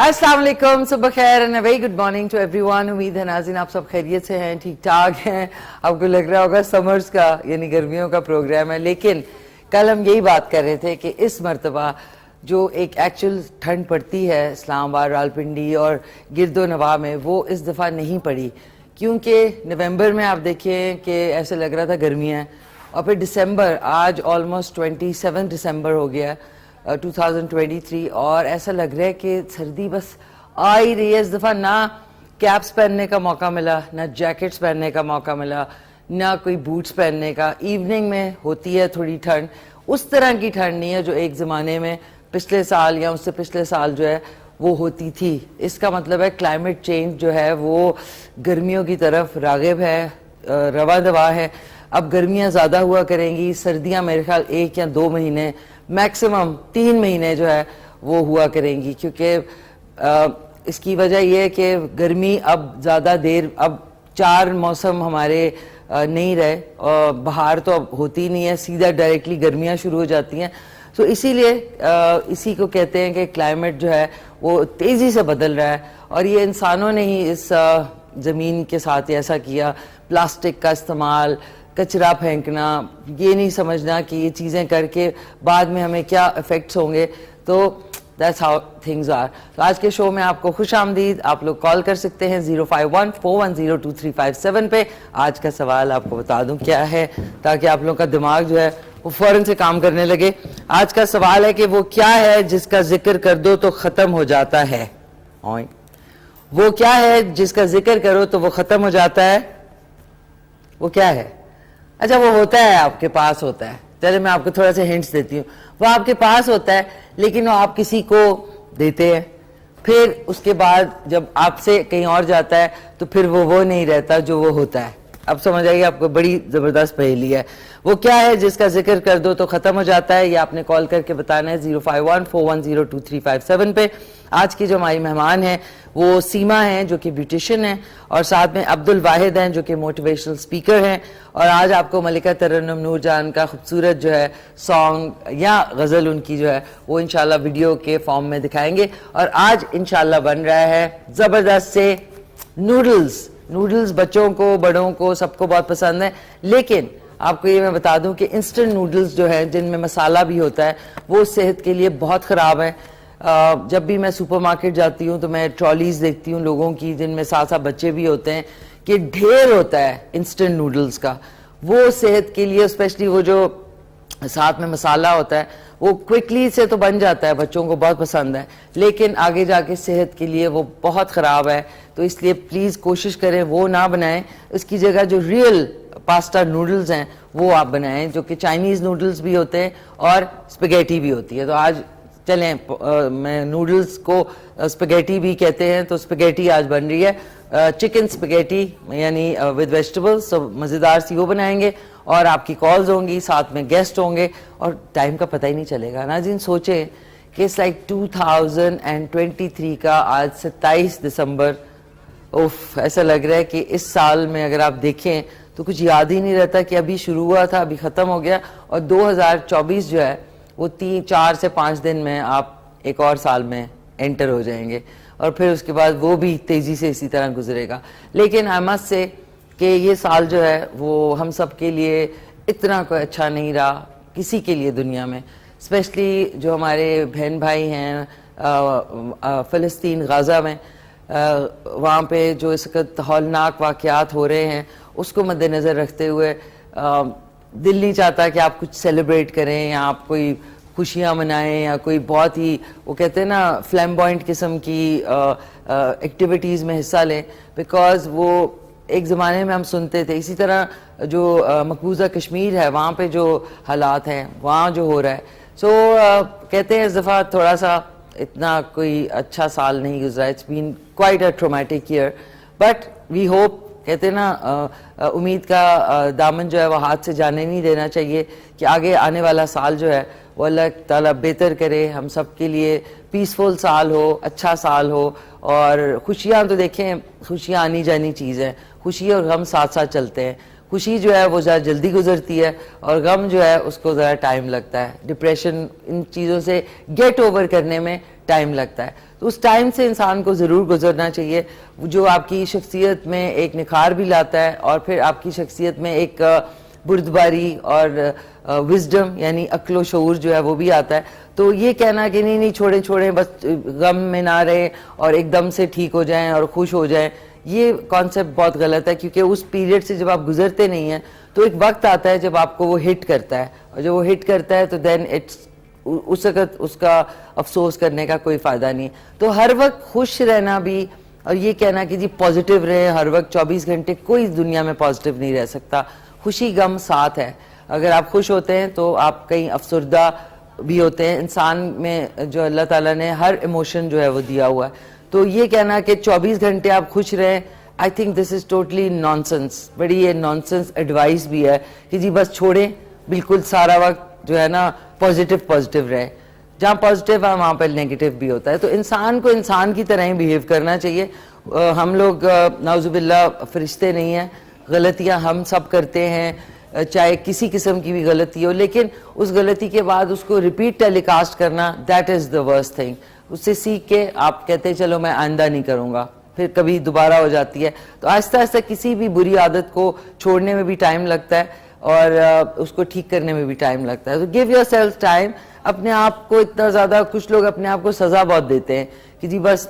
अस्सलाम वालेकुम, सुबह खैर and very good morning to everyone. उम्मीद है नाज़रीन आप सब खैरियत से हैं, ठीक ठाक हैं। आपको लग रहा होगा समर्स का यानी गर्मियों का प्रोग्राम है, लेकिन कल हम यही बात कर रहे थे कि इस मरतबा जो एक एक्चुअल ठंड पड़ती है इस्लामाबाद, रावलपिंडी और गिरदो नवाह में, वो इस दफ़ा नहीं पड़ी। क्योंकि नवंबर में आप देखिए कि ऐसे लग रहा था गर्मियाँ हैं, और फिर दिसंबर, आज ऑलमोस्ट 27 दिसंबर हो गया 2023, और ऐसा लग रहा है कि सर्दी बस आ ही रही है। इस दफ़ा ना कैप्स पहनने का मौका मिला, ना जैकेट्स पहनने का मौका मिला, ना कोई बूट्स पहनने का। इवनिंग में होती है थोड़ी ठंड, उस तरह की ठंड नहीं है जो एक ज़माने में पिछले साल या उससे पिछले साल जो है वो होती थी। इसका मतलब है क्लाइमेट चेंज जो है वो गर्मियों की तरफ राग़िब है, रवा दवा है। अब गर्मियाँ ज़्यादा हुआ करेंगी, सर्दियाँ मेरे ख्याल 1 या 2 महीने, मैक्सिमम 3 महीने जो है वो हुआ करेंगी। क्योंकि इसकी वजह यह है कि गर्मी अब ज़्यादा देर, अब 4 मौसम हमारे नहीं रहे, और बाहर तो अब होती नहीं है, सीधा डायरेक्टली गर्मियाँ शुरू हो जाती हैं। तो इसीलिए इसी को कहते हैं कि क्लाइमेट जो है वो तेज़ी से बदल रहा है, और ये इंसानों ने ही इस ज़मीन के साथ ऐसा किया। प्लास्टिक का इस्तेमाल, कचरा फेंकना, ये नहीं समझना कि ये चीज़ें करके बाद में हमें क्या इफ़ेक्ट्स होंगे। तो दैट्स हाउ थिंग्स आर। तो आज के शो में आपको खुश आमदीद। आप लोग कॉल कर सकते हैं 051-410-2357 पे। आज का सवाल आपको बता दूं क्या है, ताकि आप लोगों का दिमाग जो है वो फ़ौरन से काम करने लगे। आज का सवाल है कि वो क्या है जिसका जिक्र कर दो तो ख़त्म हो जाता है। वो क्या है जिसका जिक्र करो तो वो ख़त्म हो जाता है? वो क्या है? अच्छा, वो होता है, आपके पास होता है। चलिए मैं आपको थोड़ा सा हिंट्स देती हूँ। वो आपके पास होता है, लेकिन वो आप किसी को देते हैं, फिर उसके बाद जब आपसे कहीं और जाता है तो फिर वो नहीं रहता जो वो होता है। अब समझ आइए, आपको बड़ी ज़बरदस्त पहेली है। वो क्या है जिसका जिक्र कर दो तो ख़त्म हो जाता है? ये आपने कॉल करके बताना है 051-410-2357 पे। आज की जो हमारी मेहमान है वो सीमा हैं, जो कि ब्यूटिशियन हैं, और साथ में अब्दुल वाहिद हैं, जो कि मोटिवेशनल स्पीकर हैं। और आज आपको मलिका तरन्नुम नूरजान का खूबसूरत जो है सॉन्ग या गज़ल उनकी जो है वो इंशाल्लाह वीडियो के फॉर्म में दिखाएंगे। और आज इंशाल्लाह बन रहा है ज़बरदस्त से नूडल्स। नूडल्स बच्चों को, बड़ों को, सबको बहुत पसंद है। लेकिन आपको ये मैं बता दूं कि इंस्टेंट नूडल्स जो है, जिनमें मसाला भी होता है, वो सेहत के लिए बहुत ख़राब है। जब भी मैं सुपरमार्केट जाती हूँ तो मैं ट्रॉलीज़ देखती हूँ लोगों की, जिनमें साथ साथ बच्चे भी होते हैं, कि ढेर होता है इंस्टेंट नूडल्स का। वो सेहत के लिए, स्पेशली वो जो साथ में मसाला होता है, वो क्विकली से तो बन जाता है, बच्चों को बहुत पसंद है, लेकिन आगे जाके सेहत के लिए वो बहुत ख़राब है। तो इसलिए प्लीज़ कोशिश करें वो ना बनाएं। उसकी जगह जो रियल पास्ता नूडल्स हैं वो आप बनाएं, जो कि चाइनीज़ नूडल्स भी होते हैं और स्पेगेटी भी होती है। तो आज चलें, मैं नूडल्स को स्पेगेटी भी कहते हैं, तो स्पेगेटी आज बन रही है, चिकन स्पेगेटी यानी विद वेजिटेबल्स। तो मज़ेदार सी वो बनाएंगे, और आपकी कॉल्स होंगी, साथ में गेस्ट होंगे, और टाइम का पता ही नहीं चलेगा। नाज़रीन सोचें कि इट्स लाइक 2023 का आज 27 दिसंबर। उफ, ऐसा लग रहा है कि इस साल में अगर आप देखें तो कुछ याद ही नहीं रहता कि अभी शुरू हुआ था, अभी ख़त्म हो गया, और 2024 जो है वो 4 से 5 दिन में आप एक और साल में एंटर हो जाएंगे, और फिर उसके बाद वो भी तेज़ी से इसी तरह गुजरेगा। लेकिन आई मस्ट से कि ये साल जो है वो हम सब के लिए इतना कोई अच्छा नहीं रहा, किसी के लिए दुनिया में। स्पेशली जो हमारे बहन भाई हैं फ़लस्तीन, गाज़ा में, वहाँ पे जो इस वक्त हौलनाक वाक़यात हो रहे हैं, उसको मद्देनज़र रखते हुए दिल नहीं चाहता कि आप कुछ सेलिब्रेट करें या आप कोई खुशियाँ मनाएं या कोई बहुत ही, वो कहते हैं ना, फ्लैम्बॉयंट किस्म की एक्टिविटीज़ में हिस्सा लें, बिकॉज़ वो एक ज़माने में हम सुनते थे। इसी तरह जो मकबूजा कश्मीर है, वहाँ पे जो हालात हैं, वहाँ जो हो रहा है, कहते हैं इस दफ़ा थोड़ा सा इतना कोई अच्छा साल नहीं गुजरा। It's been quite a traumatic year, but we hope, कहते हैं ना, उम्मीद का दामन जो है वो हाथ से जाने नहीं देना चाहिए, कि आगे आने वाला साल जो है वो अल्लाह ताला बेहतर करे, हम सब के लिए पीसफुल साल हो, अच्छा साल हो। और खुशियाँ तो देखें, खुशियाँ आनी जानी चीज़ है, खुशी और गम साथ साथ चलते हैं। खुशी जो है वो ज़रा जल्दी गुजरती है, और गम जो है उसको ज़रा टाइम लगता है। डिप्रेशन, इन चीज़ों से गेट ओवर करने में टाइम लगता है। تو اس ٹائم سے انسان کو ضرور گزرنا چاہیے جو آپ کی شخصیت میں ایک نکھار بھی لاتا ہے اور پھر آپ کی شخصیت میں ایک بردباری اور وزڈم یعنی عقل و شعور جو ہے وہ بھی آتا ہے. تو یہ کہنا کہ نہیں چھوڑیں بس غم میں نہ رہیں اور ایک دم سے ٹھیک ہو جائیں اور خوش ہو جائیں, یہ کانسیپٹ بہت غلط ہے, کیونکہ اس پیریڈ سے جب آپ گزرتے نہیں ہیں تو ایک وقت آتا ہے جب آپ کو وہ ہٹ کرتا ہے, اور جب وہ ہٹ کرتا ہے تو دین اس وقت اس کا افسوس کرنے کا کوئی فائدہ نہیں. تو ہر وقت خوش رہنا بھی اور یہ کہنا کہ جی پازیٹیو رہے ہر وقت 24 گھنٹے, کوئی دنیا میں پازیٹیو نہیں رہ سکتا. خوشی غم ساتھ ہے, اگر آپ خوش ہوتے ہیں تو آپ کہیں افسردہ بھی ہوتے ہیں. انسان میں جو اللہ تعالیٰ نے ہر ایموشن جو ہے وہ دیا ہوا ہے, تو یہ کہنا کہ 24 گھنٹے آپ خوش رہیں, I think this is totally non sense, بڑی یہ نان سینس ایڈوائس بھی ہے کہ جی بس چھوڑیں, بالکل سارا وقت جو ہے نا پازیٹیو رہے. جہاں پازیٹیو ہے وہاں پہ نیگیٹو بھی ہوتا ہے. تو انسان کو انسان کی طرح ہی بیہیو کرنا چاہیے. ہم لوگ نعوذ باللہ فرشتے نہیں ہیں, غلطیاں ہم سب کرتے ہیں, چاہے کسی قسم کی بھی غلطی ہو, لیکن اس غلطی کے بعد اس کو ریپیٹ ٹیلی کاسٹ کرنا, that is the worst thing. اس سے سیکھ کے آپ کہتے ہیں چلو میں آئندہ نہیں کروں گا, پھر کبھی دوبارہ ہو جاتی ہے. تو آہستہ آہستہ کسی بھی بری عادت کو چھوڑنے میں بھی ٹائم لگتا ہے اور اس کو ٹھیک کرنے میں بھی ٹائم لگتا ہے. تو گیو یور سیلف ٹائم. اپنے آپ کو اتنا زیادہ, کچھ لوگ اپنے آپ کو سزا بہت دیتے ہیں کہ جی بس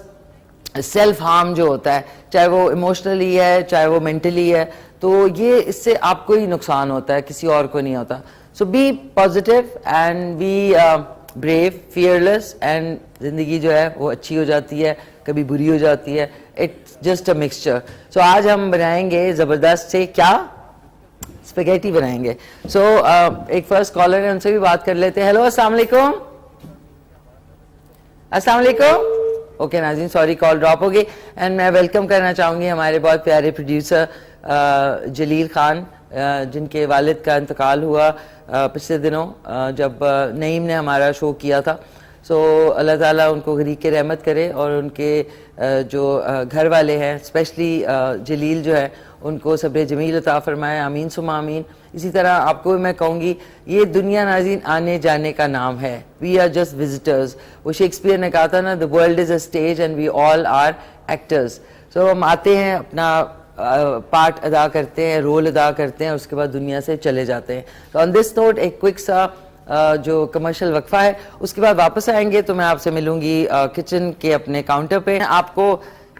سیلف ہارم جو ہوتا ہے, چاہے وہ ایموشنلی ہے چاہے وہ مینٹلی ہے, تو یہ اس سے آپ کو ہی نقصان ہوتا ہے, کسی اور کو نہیں ہوتا. So be positive and be brave, fearless, and زندگی جو ہے وہ اچھی ہو جاتی ہے, کبھی بری ہو جاتی ہے. It's just a mixture. So آج ہم بنائیں گے زبردست سے کیا, اسپیگیٹی بنائیں گے. سو ایک فرسٹ کالر ہے, ان سے بھی بات کر لیتے ہیں. ہیلو السلام علیکم. السلام علیکم. اوکے ناظرین, سوری کال ڈراپ ہو گئی. اینڈ میں ویلکم کرنا چاہوں گی ہمارے بہت پیارے پروڈیوسر جلیل خان, جن کے والد کا انتقال ہوا پچھلے دنوں جب نعیم نے ہمارا شو کیا تھا. سو اللہ تعالیٰ ان کو غریق رحمت کرے, اور ان کے جو گھر والے ہیں اسپیشلی جلیل جو ہے ان کو صبر جمیل عطا فرمائے, آمین ثم آمین. اسی طرح آپ کو بھی میں کہوں گی یہ دنیا ناظرین آنے جانے کا نام ہے, وی آر جسٹ وزٹرز. وہ شیکسپیئر نے کہا تھا نا, the world is a stage and we all are actors. سو ہم آتے ہیں, اپنا پارٹ ادا کرتے ہیں, رول ادا کرتے ہیں, اس کے بعد دنیا سے چلے جاتے ہیں. تو آن دس نوٹ ایک کوئک سا جو کمرشل وقفہ ہے, اس کے بعد واپس آئیں گے تو میں آپ سے ملوں گی کچن کے اپنے کاؤنٹر پہ. آپ کو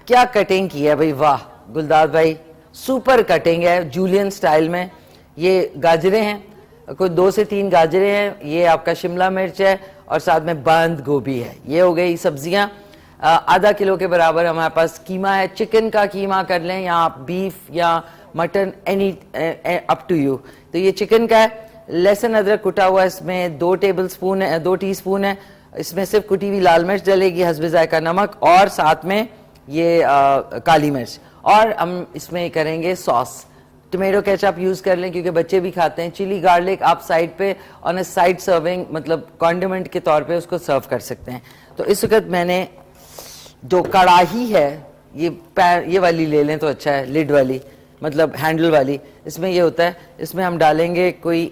کیا کٹنگ کی ہے بھائی, واہ گلداد بھائی, سپر کٹنگ ہے جولین سٹائل میں. یہ گاجریں ہیں, کوئی 2 سے 3 گاجریں ہیں, یہ آپ کا شملہ مرچ ہے, اور ساتھ میں بند گوبھی ہے. یہ ہو گئی سبزیاں. آدھا کلو کے برابر ہمارے پاس قیمہ ہے. چکن کا قیمہ کر لیں یا آپ بیف یا mutton, any up to you. تو یہ چکن کا ہے. لہسن ادرک کٹا ہوا, اس میں 2 ٹی اسپون ہے. اس میں صرف کٹی ہوئی لال مرچ ڈلے گی, حسب ذائقہ نمک, اور ساتھ میں یہ کالی مرچ. اور ہم اس میں کریں گے سوس, ٹمیٹو کیچپ یوز کر لیں کیونکہ بچے بھی کھاتے ہیں. چلی گارلک آپ سائڈ پہ آن اے سائڈ سرونگ, مطلب کانڈیمنٹ کے طور پہ اس کو سرو کر سکتے ہیں. تو اس وقت میں نے جو کڑاہی ہے یہ والی لے لیں تو اچھا ہے, لڈ والی, مطلب ہینڈل والی. اس میں یہ ہوتا ہے, اس میں ہم ڈالیں گے کوئی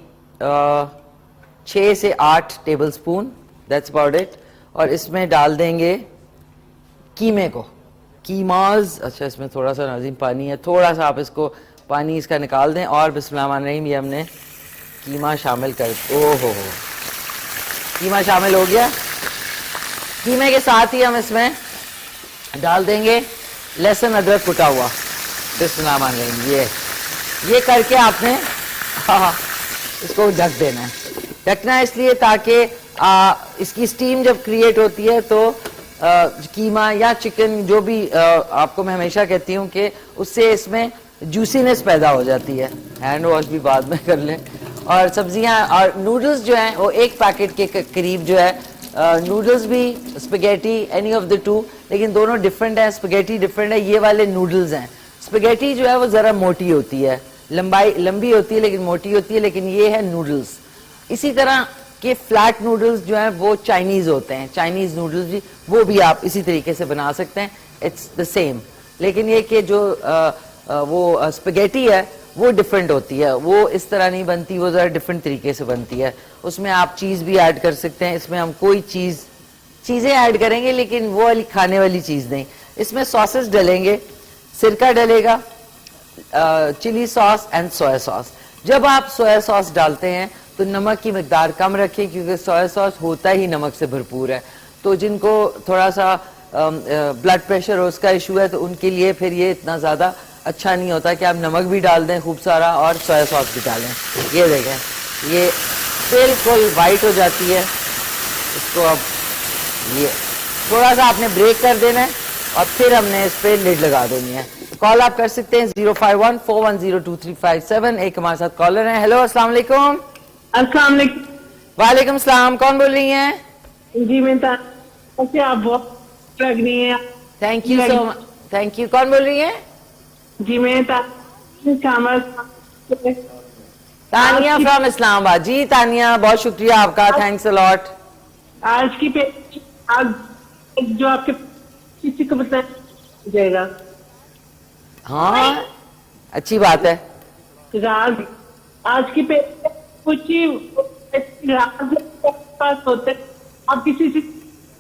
6 سے 8 table spoon, that's about it. اور اس میں ڈال دیں گے قیمے کو, قیماز. اچھا اس میں تھوڑا سا ناظرین پانی ہے, تھوڑا سا آپ اس کو پانی اس کا نکال دیں. اور بسم اللہ الرحمن الرحیم, یہ ہم نے قیمہ شامل کر, او ہو قیمہ شامل ہو گیا. قیمے کے ساتھ ہی ہم اس میں ڈال دیں گے لہسن ادرک کٹا ہوا. بسم اللہ الرحمن الرحیم. یہ کر کے آپ نے اس کو ڈھک دینا ہے. ڈھکنا ہے اس لیے تاکہ اس کی سٹیم جب کریٹ ہوتی ہے تو قیمہ یا چکن جو بھی آپ کو میں ہمیشہ کہتی ہوں کہ اس سے اس میں جوسینس پیدا ہو جاتی ہے. ہینڈ واش بھی بعد میں کر لیں. اور سبزیاں اور نوڈلز جو ہیں وہ 1 پیکٹ کے قریب جو ہے. نوڈلز بھی spaghetti, any of the two, لیکن دونوں ڈفرینٹ ہیں. اسپیگیٹی ڈفرینٹ ہے, یہ والے نوڈلز ہیں. اسپیگیٹی جو ہے وہ ذرا موٹی ہوتی ہے, لمبی ہوتی ہے لیکن موٹی ہوتی ہے, لیکن یہ ہے نوڈلز. اسی طرح کہ فلیٹ نوڈلز جو ہیں وہ چائنیز ہوتے ہیں, چائنیز نوڈلز بھی, وہ بھی آپ اسی طریقے سے بنا سکتے ہیں. اٹس دا سیم, لیکن یہ کہ جو وہ اسپیگیٹی ہے وہ ڈفرینٹ ہوتی ہے, وہ اس طرح نہیں بنتی, وہ ذرا ڈفرینٹ طریقے سے بنتی ہے. اس میں آپ چیز بھی ایڈ کر سکتے ہیں. اس میں ہم کوئی چیز چیزیں ایڈ کریں گے لیکن وہ والی کھانے والی چیز نہیں. اس میں ساسز ڈلیں گے, سرکہ ڈلے گا, چلی ساس اینڈ سویا ساس. جب آپ سویا ساس ڈالتے ہیں تو نمک کی مقدار کم رکھیں کیونکہ سویا ساس ہوتا ہی نمک سے بھرپور ہے. تو جن کو تھوڑا سا بلڈ پریشر اور اس کا ایشو ہے تو ان کے لیے پھر یہ اتنا زیادہ اچھا نہیں ہوتا کہ آپ نمک بھی ڈال دیں خوب سارا اور سویا ساس بھی ڈالیں. یہ دیکھیں یہ بالکل وائٹ ہو جاتی ہے. اس کو اب یہ تھوڑا سا آپ نے بریک کر دینا ہے اور پھر ہم نے اس پہ لڈ لگا دینی ہے. کال آپ کر سکتے ہیں 051-410-2357. ایک ہمارے ساتھ کالر ہیں. ہیلو السلام علیکم. السلام علیکم. وعلیکم السلام. کون بول رہی ہیں؟ جی میں آپ بہت لگ رہی ہیں. Thank you so much. Thank you. کون بول رہی ہیں؟ جی میں تانیہ فرام اسلام آباد. جی تانیہ بہت شکریہ آپ کا, تھینکس اے لاٹ. آج کی جو آپ کے کسی کو بتایا جائے گا. ہاں اچھی بات ہے. راز آج کی کچھ راز پاس ہوتے آپ کسی سے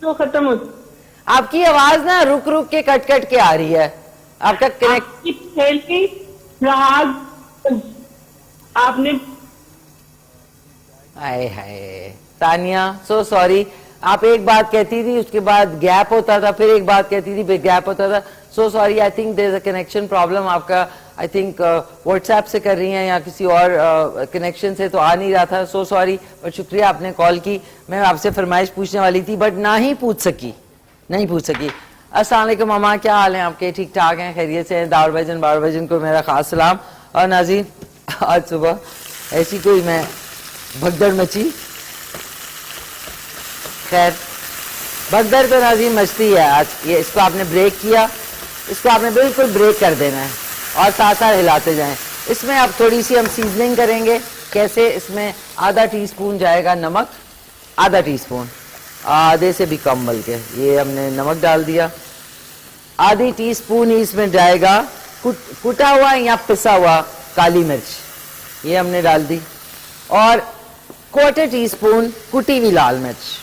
جو ختم ہوتے. آپ کی آواز نا رک رک کے کٹ کٹ کے آ رہی ہے. آپ کا کنیکٹ راز آپ نے ہائے تانیہ سو سوری. آپ ایک بات کہتی تھی اس کے بعد گیپ ہوتا تھا, پھر ایک بات کہتی تھی پھر گیپ ہوتا تھا. So sorry. I think there is a connection problem. آپ کا آئی تھنک واٹس ایپ سے کر رہی ہیں یا کسی اور کنیکشن سے تو آ نہیں رہا تھا. So sorry. بٹ شکریہ آپ نے کال کی. میں آپ سے فرمائش پوچھنے والی تھی بٹ نہیں پوچھ سکی. السلام علیکم ماما, کیا حال ہیں آپ کے؟ ٹھیک ٹھاک ہیں, خیریت سے ہیں؟ داور بھجن کو میرا خاص سلام. اور ناظرین آج صبح ایسی کوئی میں بھگدڑ مچی. خیر بھگدڑ تو ناظرین مچتی ہے آج. یہ اس کو آپ نے بریک کیا, اس کو آپ نے بالکل بریک کر دینا ہے اور ساتھ ساتھ ہلاتے جائیں. اس میں اب تھوڑی سی ہم سیزننگ کریں گے. کیسے؟ اس میں آدھا ٹی اسپون جائے گا نمک, آدھا ٹی اسپون, آدھے سے بھی کم بلکہ, یہ ہم نے نمک ڈال دیا. آدھی ٹی اسپون ہی اس میں جائے گا کٹا ہوا یا پسا ہوا کالی مرچ, یہ ہم نے ڈال دی. اور کوارٹر ٹی اسپون کٹی ہوئی لال مرچ.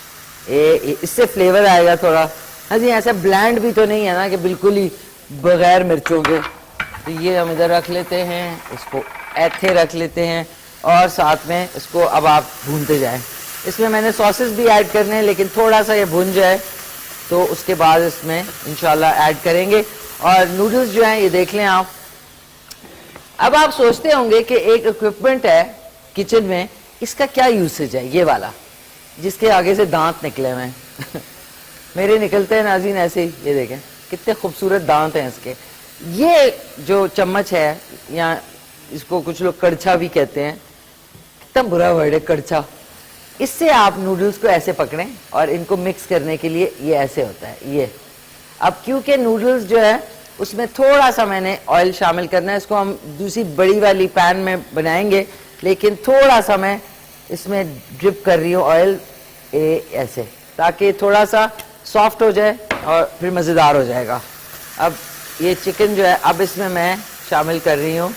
اس سے فلیور آئے گا تھوڑا. ہاں جی ایسا بلینڈ بھی تو نہیں ہے نا کہ بالکل ہی بغیر مرچوں کے. تو یہ ہم ادھر رکھ لیتے ہیں, اس کو ایتھے رکھ لیتے ہیں اور ساتھ میں اس کو اب آپ بھونتے جائیں. اس میں نے ساسز بھی ایڈ کرنے ہیں لیکن تھوڑا سا یہ بھن جائے تو اس کے بعد اس میں انشاءاللہ ایڈ کریں گے. اور نوڈلز جو ہیں یہ دیکھ لیں آپ. اب آپ سوچتے ہوں گے کہ ایک اکوپمنٹ ہے کچن میں, اس کا کیا یوسیج ہے, یہ والا جس کے آگے سے دانت نکلے ہوئے ہیں. میرے نکلتے ہیں ناظرین ایسے ہی. یہ دیکھیں کتنے خوبصورت دانت ہیں اس کے. یہ جو چمچ ہے یا اس کو کچھ لوگ کڑچھا بھی کہتے ہیں, کتنا برا ورڈ ہے کڑچھا. اس سے آپ نوڈلز کو ایسے پکڑیں اور ان کو مکس کرنے کے لیے یہ ایسے ہوتا ہے. یہ اب کیونکہ نوڈلز جو ہے اس میں تھوڑا سا میں نے آئل شامل کرنا ہے. اس کو ہم دوسری بڑی والی پین میں بنائیں گے لیکن تھوڑا سا میں اس میں ڈرپ کر رہی ہوں آئل ایسے, تاکہ تھوڑا سا سافٹ ہو جائے اور پھر مزیدار ہو جائے گا. اب یہ چکن جو ہے اب اس میں شامل کر رہی ہوں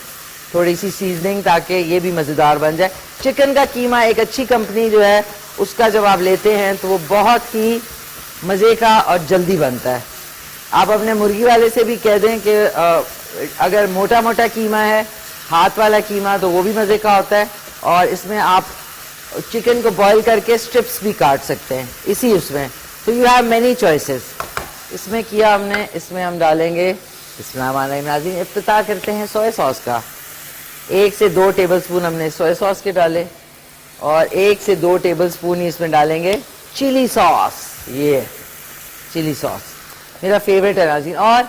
تھوڑی سی سیزننگ تاکہ یہ بھی مزیدار بن جائے. چکن کا قیمہ ایک اچھی کمپنی جو ہے اس کا جب آپ لیتے ہیں تو وہ بہت ہی مزے کا اور جلدی بنتا ہے. آپ اپنے مرغی والے سے بھی کہہ دیں کہ اگر موٹا موٹا قیمہ ہے, ہاتھ والا قیمہ, تو وہ بھی مزے کا ہوتا ہے. اور اس میں آپ چکن کو بوائل کر کے سٹرپس بھی کاٹ سکتے ہیں اسی اس میں. تو یو ہیو مینی چوائسیز. اس میں کیا ہم نے, اس میں ہم ڈالیں گے بسم اللہ الرحمن الرحیم. ناظرین افتتاح کرتے ہیں سویا ساس کا. 1 سے 2 ٹیبل سپون ہم نے سویا ساس کے ڈالے اور 1 سے 2 ٹیبل سپون ہی اس میں ڈالیں گے چلی ساس. یہ چلی ساس میرا فیوریٹ ہے ناظرین. اور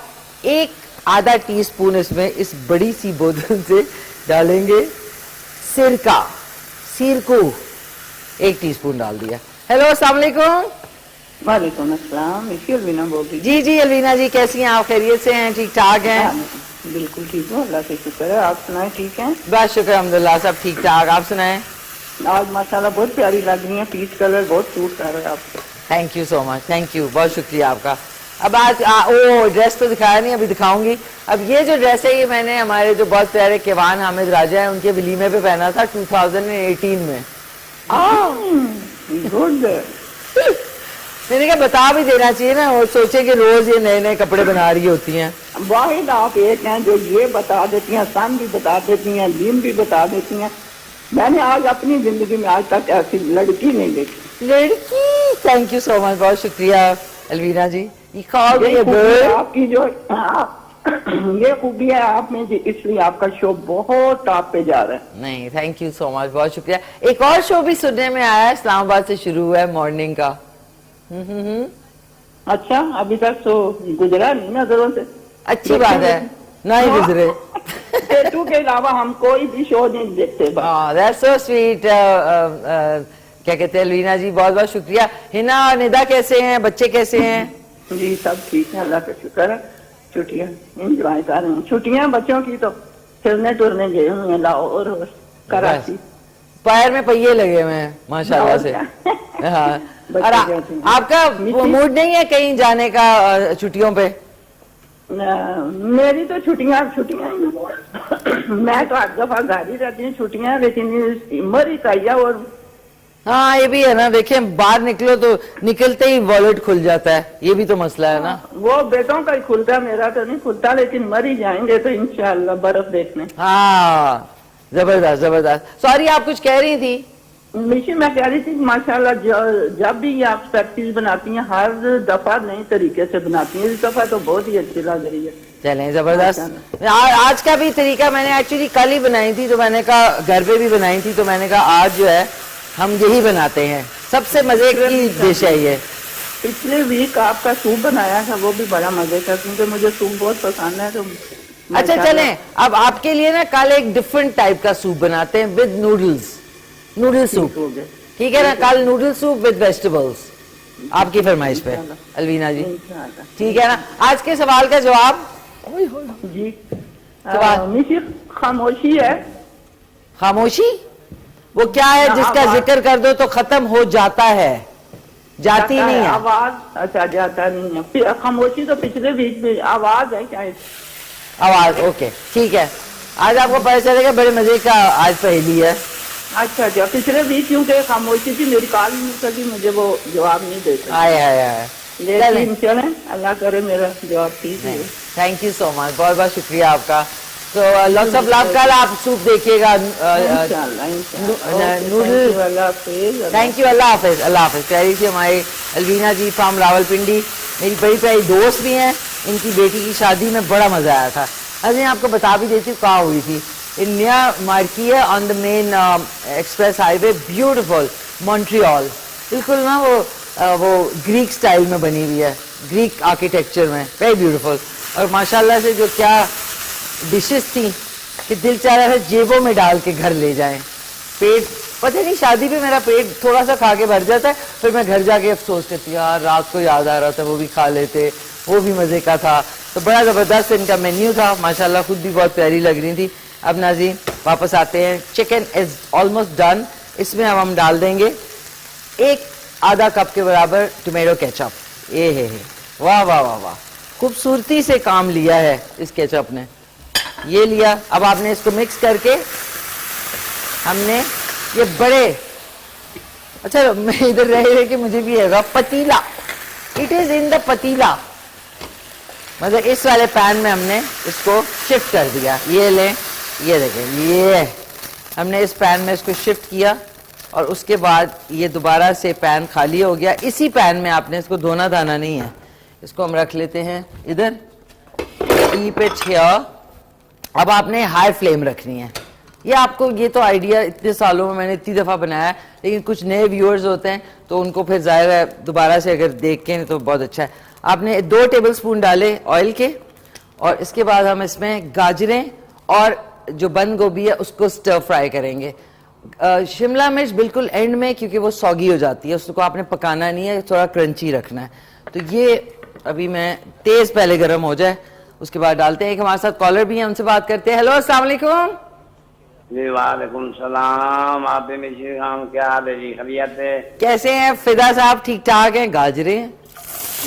1/2 ٹی اسپون اس میں اس بڑی سی بوتل سے ڈالیں گے سرکہ, سیرکو 1 ٹی اسپون ڈال دیا. ہیلو السلام علیکم. وعلیکم السلام. اسی الوینا بول رہی. جی جی الوینا جی کیسی ہیں آپ؟ خیریت سے ہیں؟ ٹھیک ٹھاک ہیں؟ بالکل ٹھیک ہوں, اللہ کا شکر ہے. آپ سنائیں ٹھیک ہیں؟ بس شکر الحمدللہ سب ٹھیک ٹھاک. آپ سنائیں. آج ماشاءاللہ بہت پیاری لگ رہی ہیں, پیچ کلر بہت سوٹ کر رہا ہے آپ کو. Thank you so much, thank you, بہت شکریہ آپ کا. اب آج ڈریس تو دکھایا نہیں, ابھی دکھاؤں گی. اب یہ جو ڈریس ہے یہ میں نے ہمارے جو بہت پیارے کیوان حامد راجہ ہیں ان کے ولیمے پہ پہنا تھا 2018 میں. گڈ. मैंने कहा बता भी देना चाहिए ना, और सोचे कि रोज ये नए नए कपड़े बना रही होती हैं। वाहिद आप एक हैं जो ये बता देती हैं, सन भी बता देती हैं, दिन भी बता देती हैं। मैंने आज अपनी जिंदगी में आज तक ऐसी लड़की नहीं देखी। लड़की, थैंक यू सो मच, बहुत शुक्रिया अलवीना जी। ये कॉल ये खूबी आपकी जो ये खूबी है आप में जी, इसलिए आपका शो बहुत टॉप पे जा रहा है। नहीं, थैंक यू सो मच, बहुत शुक्रिया। एक और शो भी सुनने में आया है, इस्लामाबाद से शुरू हुआ है मॉर्निंग का। अच्छा, अभी तक तो गुजरा नहीं नजरों से। अच्छी बात है, ना ही गुजरे। पेटू के अलावा हम कोई भी शो नहीं देखते। That's so sweet. क्या कहते हैं अलवीना जी, बहुत बहुत शुक्रिया। हिना और निदा कैसे हैं, बच्चे कैसे हैं? जी सब ठीक है, अल्लाह का शुक्र है। छुट्टियां एंजॉय कर रहे हैं। छुट्टियां बच्चों की तो फिरने टुरने गए हुए हैं लाहौर और कराची। पैर में पहिए लगे हुए हैं माशाल्लाह से। हाँ, और आपका मूड नहीं है कहीं जाने का छुट्टियों पे? मेरी तो छुट्टियां ही मैं तो हर दफा घर ही रहती हूँ छुट्टियां, लेकिन मरी चाहिए। और हाँ ये भी है ना, देखिए बाहर निकलो तो निकलते ही वॉलेट खुल जाता है, ये भी तो मसला है ना। वो बेटों का ही खुलता, मेरा तो नहीं खुलता, लेकिन मर ही जाएंगे तो इंशाल्लाह बर्फ देखने। हाँ जबरदस्त जबरदस्त। सॉरी आप कुछ कह रही थी? मिशी मैं कह रही थी माशाल्लाह जब भी ये आप प्रैक्टिस बनाती हैं हर दफा नई तरीके से बनाती हैं, इस दफा तो बहुत ही अच्छी लग रही है। चलें जबरदस्त। आज का भी तरीका मैंने एक्चुअली कल ही बनाई थी, तो मैंने कहा घर पे भी बनाई थी, तो मैंने कहा आज जो है हम यही बनाते हैं, सबसे मजे की डिश है ये। पिछले वीक आपका सूप बनाया था, वो भी बड़ा मजे का, क्योंकि मुझे सूप बहुत पसंद है। तो अच्छा चलें, अब आपके लिए ना कल एक डिफरेंट टाइप का सूप बनाते हैं विद नूडल्स, नूडल सूप, ठीक है ना? कल नूडल सूप विद वेजिटेबल्स, आपकी फरमाइश पे अलवीना जी, ठीक है ना? आज के सवाल का जवाब जी मिशी खामोशी है। खामोशी वो क्या है जिसका जिक्र कर दो तो खत्म हो जाता है, जाती नहीं है आवाज। अच्छा जाता नहीं है, खामोशी तो पिछले वीक में आवाज है क्या? आवाज, ओके ठीक है। आज आपको पता चलेगा बड़े मजे का आज पहेली है। अच्छा अच्छा, पिछले वीक क्योंकि खामोशी थी मेरी कॉल नहीं सकी, मुझे वो जवाब नहीं दे सकी। आए लेकिन चलें अल्लाह करे मेरा जवाब ठीक है। थैंक यू सो मच, बहुत बहुत शुक्रिया आपका। तो लॉट्स ऑफ लव। कल आप सूप देखिएगा नूडल। थैंक यू, अल्लाह हाफिज, अल्लाह हाफिज। कह रही थी हमारी अलवीना जी फ्रॉम रावलपिंडी, मेरी बड़ी प्यारी दोस्त भी हैं, इनकी बेटी की शादी में बड़ा मजा आया था। अभी आपको बता भी देती हूँ कहाँ हुई थी, इन निया मार्किया on the main express highway, beautiful Montreal, बिल्कुल ना वो ग्रीक स्टाइल में बनी हुई है, ग्रीक आर्किटेक्चर में, वेरी ब्यूटिफुल। और माशाल्लाह से जो क्या डिशेस थी कि दिल चाह रहा था जेबों में डाल के घर ले जाएं। पेट पता नहीं, शादी पे मेरा पेट थोड़ा सा खा के भर जाता है, फिर मैं घर जाके अफसोस करती हूँ यार रात को याद आ रहा था वो भी खा लेते, वो भी मजे का था। तो बड़ा जबरदस्त इनका मेन्यू था माशाल्लाह, खुद भी बहुत प्यारी लग रही थी। अब नाज़रीन वापस आते हैं, चिकन इज ऑलमोस्ट डन। इसमें अब हम डाल देंगे एक आधा कप के बराबर टोमेटो केचप। ये है वाह वाह वाह वाह, खूबसूरती से काम लिया है इस केचप ने, ये लिया। अब आपने इसको मिक्स करके हमने ये बड़े, अच्छा मैं इधर रह कि मुझे भी है पतीला, इट इज इन द पतीला, मतलब इस वाले पैन में हमने इसको शिफ्ट कर दिया। ये लें, ये देखें, ये हमने इस पैन में इसको शिफ्ट किया और उसके बाद ये दोबारा से पैन खाली हो गया। इसी पैन में आपने इसको धोना धाना नहीं है, इसको हम रख लेते हैं इधर, कीप इट हियर। अब आपने हाई फ्लेम रखनी है। ये आपको, ये तो आइडिया इतने सालों में मैंने इतनी दफ़ा बनाया है, लेकिन कुछ नए व्यूअर्स होते हैं तो उनको फिर ज़ाहिर है दोबारा से अगर देखें तो बहुत अच्छा है। आपने 2 टेबलस्पून डाले ऑयल के, और इसके बाद हम इसमें गाजरें और जो बंद गोभी है उसको स्टर फ्राई करेंगे। शिमला मिर्च बिल्कुल एंड में, क्योंकि वो सॉगी हो जाती है, उसको आपने पकाना नहीं है, थोड़ा क्रंची रखना है। तो ये अभी मैं तेज़ पहले गर्म हो जाए उसके बाद डालते हैं। एक हमारे साथ कॉलर भी हैं, उनसे बात करते हैं। हेलो अस्सलाम वालेकुम। जी वालेकुम सलाम। आप क्या हाल है जी, खैरियत है? कैसे हैं फिदा साहब? ठीक ठाक हैं? गाजरें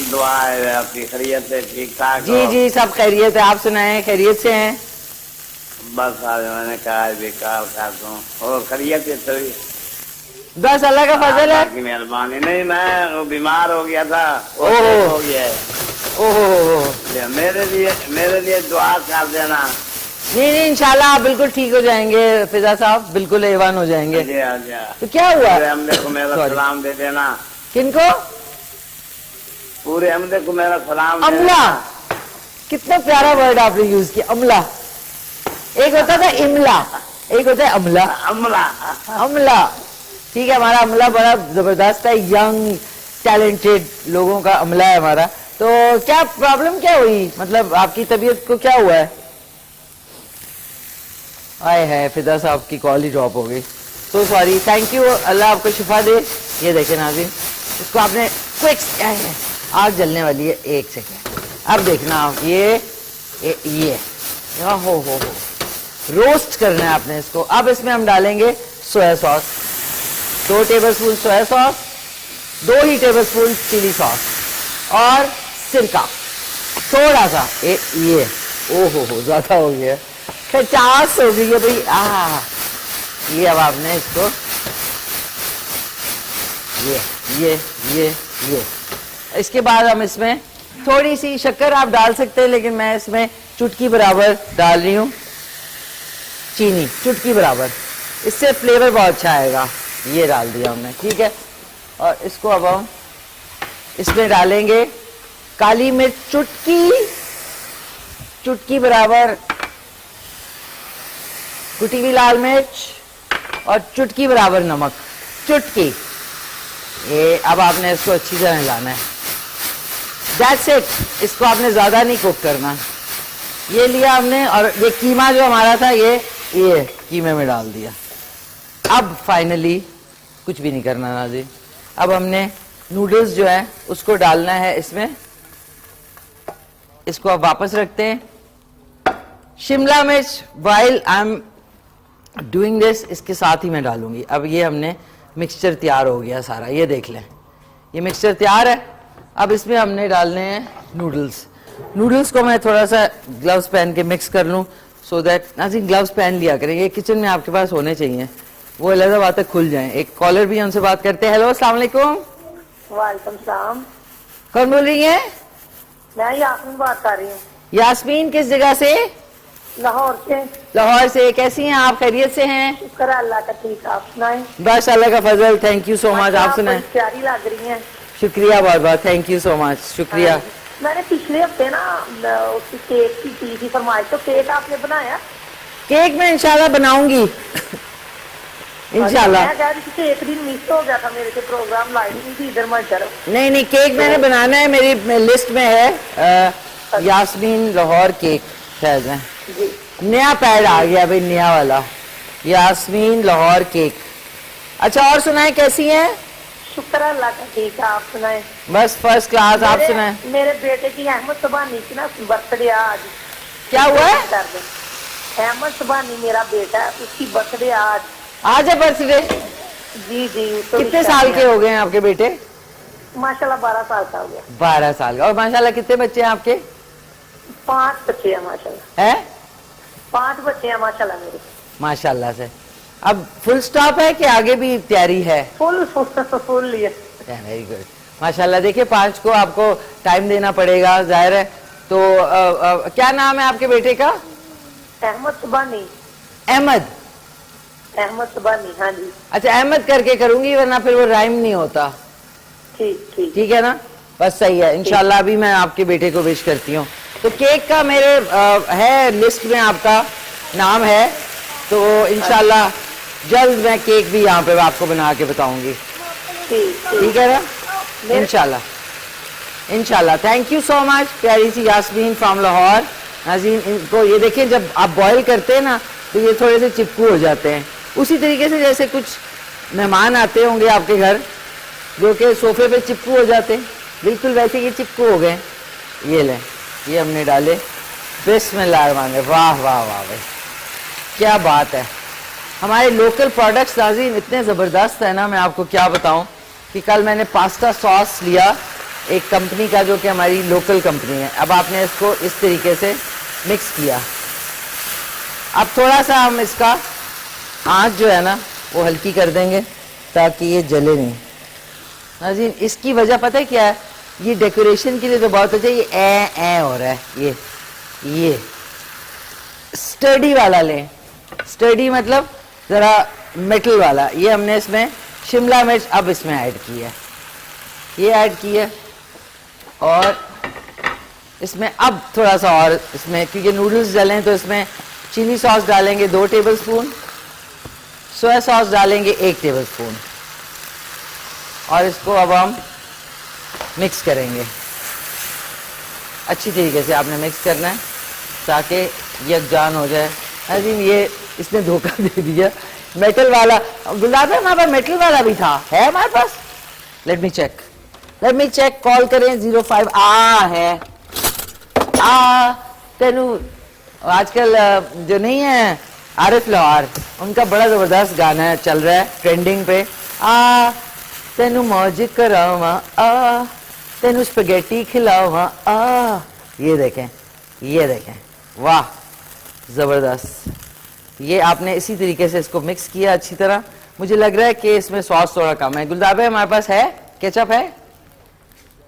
दुआ है आपकी, खैरियत है? ठीक ठाक? जी जी सब खैरियत है, आप सुनाएं, खैरियत से हैं? बस आज मैंने कहा बेकार कर दूं, और खैरियत है? बस अल्लाह का फजल है। की मेहरबानी। नहीं मैं वो बीमार हो गया था, वो ओहो। ठीक हो गया है। ओहो, मेरे लिए दुआ कर देना। नहीं नहीं, इंशाल्लाह आप बिल्कुल ठीक हो जाएंगे फिजा साहब, बिल्कुल ऐवान हो जाएंगे। जी हाँ, जी हाँ। तो क्या हुआ? पूरे अमले को मेरा Sorry. सलाम दे देना। किनको? पूरे अमले को मेरा सलाम दे अमला, देना। कितना प्यारा वर्ड आपने यूज किया, अमला। एक होता था इमला, एक होता है अमला। अमला। अमला, ठीक है, हमारा अमला बड़ा जबरदस्त है, यंग टैलेंटेड लोगों का अमला है हमारा। तो क्या प्रॉब्लम क्या हुई, मतलब आपकी तबीयत को क्या हुआ है? आए है, फिदा साहब की कॉल ही ड्रॉप हो गई, सो सॉरी। थैंक यू, अल्लाह आपको शिफा दे। ये देखें नाज़रीन, इसको आपने क्विक, आग जलने वाली है, एक सेकेंड। अब देखना आप, ये हो रोस्ट करना है आपने इसको। अब इसमें हम डालेंगे soya sauce, 2 tablespoon soya sauce, 2 ही टेबलस्पून चिली सॉस और सिरका थोड़ा सा। ये ओहो ज्यादा हो गया, 50 हो गई है भाई। ये अब आपने इसको ये इसके बाद हम इसमें थोड़ी सी शक्कर आप डाल सकते हैं, लेकिन मैं इसमें चुटकी बराबर डाल रही हूँ चीनी, चुटकी बराबर, इससे फ्लेवर बहुत अच्छा आएगा। ये डाल दिया हमने, ठीक है। और इसको अब हम इसमें डालेंगे काली मिर्च, चुटकी बराबर कुटी हुई लाल मिर्च और चुटकी बराबर नमक, चुटकी। ये अब आपने इसको अच्छी तरह हिलाना है। दैट्स इट, इसको आपने ज्यादा नहीं कुक करना। ये लिया हमने, और ये कीमा जो हमारा था ये कीमे में डाल दिया। अब फाइनली कुछ भी नहीं करना नाज़रीन, अब हमने नूडल्स जो है उसको डालना है इसमें। इसको अब वापस रखते हैं। शिमला मिर्च while I am doing this, इसके साथ ही मैं डालूंगी। अब ये हमने मिक्सचर तैयार हो गया सारा, ये देख लें, ये मिक्सचर तैयार है। अब इसमें हमने डालने हैं नूडल्स। नूडल्स को मैं थोड़ा सा ग्लव्स पहन के मिक्स कर लूँ, सो दैट नाज़रीन ग्लव्स पहन लिया करें, ये किचन में आपके पास होने चाहिए, वो अलग बात है, खुल जाएं। एक कॉलर भी हमसे बात करते हैं। हेलो, अस्सलाम वालेकुम। वालेकुम सलाम। कौन बोल रही है? मैं यास्मीन बात कर रही हूँ, यास्मीन, किस जगह से? लाहौर से। लाहौर से। कैसी हैं आप, खैरियत से हैं? शुक्र है अल्लाह का, ठीक। आप सुनाएं? बस अल्लाह का फजल, थैंक यू सो मच। आप सुनाएं? प्यारी लग रही हैं। शुक्रिया, बहुत बहुत थैंक यू सो मच, शुक्रिया। मैंने पिछले हफ्ते ना उसकी केक की थी फरमाइश, तो केक आपने बनाया? केक मैं इंशाल्लाह बनाऊंगी इंशाल्लाह। मैं कह रही थी कि एक दिन मिस हो गया था मेरे से, प्रोग्राम लाई नहीं थी इधर मैं तरफ। नहीं, केक मैंने बनाना है, मेरी लिस्ट में है यास्मीन लाहौर केक। शायद है जी, नया पैड आ गया भाई, नया वाला, यास्मीन लाहौर केक। अच्छा, और सुनाए कैसी हैं? शुक्र है अल्लाह का, ठीक है। आप सुनाएं? बस फर्स्ट क्लास। आप सुनाए? मेरे बेटे की अहमद सुबानी की ना बर्थडे आज। क्या हुआ है? कर दें। अहमद सुबानी मेरा बेटा है, उसकी बर्थडे आज है बर्थडे। जी जी। तो कितने साल के हो गए हैं आपके बेटे? माशाल्लाह 12 साल का हो गया। 12 साल का। और माशाल्लाह कितने बच्चे हैं आपके? 5 बच्चे हैं माशाल्लाह। है 5 बच्चे हैं माशाल्लाह मेरे। माशाल्लाह से। अब फुल स्टॉप है कि आगे भी तैयारी है? फुल लिए। वेरी गुड, माशाल्लाह। देखिए 5 को आपको टाइम देना पड़ेगा, जाहिर है। तो क्या नाम है आपके बेटे का? अहमद सुबानी। अहमद सुबानी, हाँ जी। अच्छा, अहमद करके करूंगी, वरना फिर वो राइम नहीं होता। ठीक है ना? बस सही है, इंशाल्लाह। अभी मैं आपके बेटे को विश करती हूँ। तो केक का मेरे है लिस्ट में, आपका नाम है, तो इंशाल्लाह जल्द मैं केक भी यहाँ पे आपको बना के बताऊंगी। ठीक है ना? इंशाल्लाह। थैंक यू सो मच, प्यारी सी यास्मीन फ्रॉम लाहौर। नाज़रीन, इनको ये देखिए, जब आप बॉईल करते हैं ना तो ये थोड़े से चिपकू हो जाते हैं, उसी तरीके से जैसे कुछ मेहमान आते होंगे आपके घर जो कि सोफे पे चिपकू हो जाते हैं, बिल्कुल वैसे ये चिपकू हो गए। ये लें, ये हमने डाले। बिस्मिल्लाहिर्रहमानिर्रहीम। वाह वाह वाह भाई, क्या बात है। हमारे लोकल प्रोडक्ट्स नाज़रीन इतने ज़बरदस्त है ना, मैं आपको क्या बताऊं कि कल मैंने पास्ता सॉस लिया एक कंपनी का जो कि हमारी लोकल कंपनी है। अब आपने इसको इस तरीके से मिक्स किया। अब थोड़ा सा हम इसका आंच जो है ना वो हल्की कर देंगे, تاکہ یہ جلے نہیں. ناظرین اس کی وجہ پتہ ہے کیا ہے؟ یہ ڈیکوریشن کے لیے تو بہت اچھا. یہ اے ہو رہا ہے. یہ اسٹڈی والا لیں. اسٹڈی مطلب ذرا میٹل والا. یہ ہم نے اس میں شملہ مرچ اب اس میں ایڈ کی ہے. یہ ایڈ کی ہے اور اس میں اب تھوڑا سا اور اس میں کیونکہ نوڈلز ڈالیں تو اس میں چلی ساس ڈالیں گے 2 ٹیبل سپون, سویا ساس ڈالیں گے 1 ٹیبل سپون, اور اس کو اب ہم مکس کریں گے. اچھی طریقے سے آپ نے مکس کرنا ہے تاکہ یکجان ہو جائے. عظیم یہ اس نے دھوکہ دے دیا. میٹل والا گلاب ہے ہمارے پاس, میٹل والا بھی تھا, ہے ہمارے پاس. Late me check. کال کریں 05 ہے تینو. آج کل جو نہیں ہے عارف لاہور, ان کا بڑا زبردست گانا ہے چل رہا ہے ٹرینڈنگ پہ. تینو موج کراواں تینو اسپگیٹی کھلاواں. یہ دیکھیں واہ زبردست. یہ آپ نے اسی طریقے سے اس کو مکس کیا اچھی طرح. مجھے لگ رہا ہے کہ اس میں ساس تھوڑا کم ہے. گلداب ہے ہمارے پاس ہے کیچپ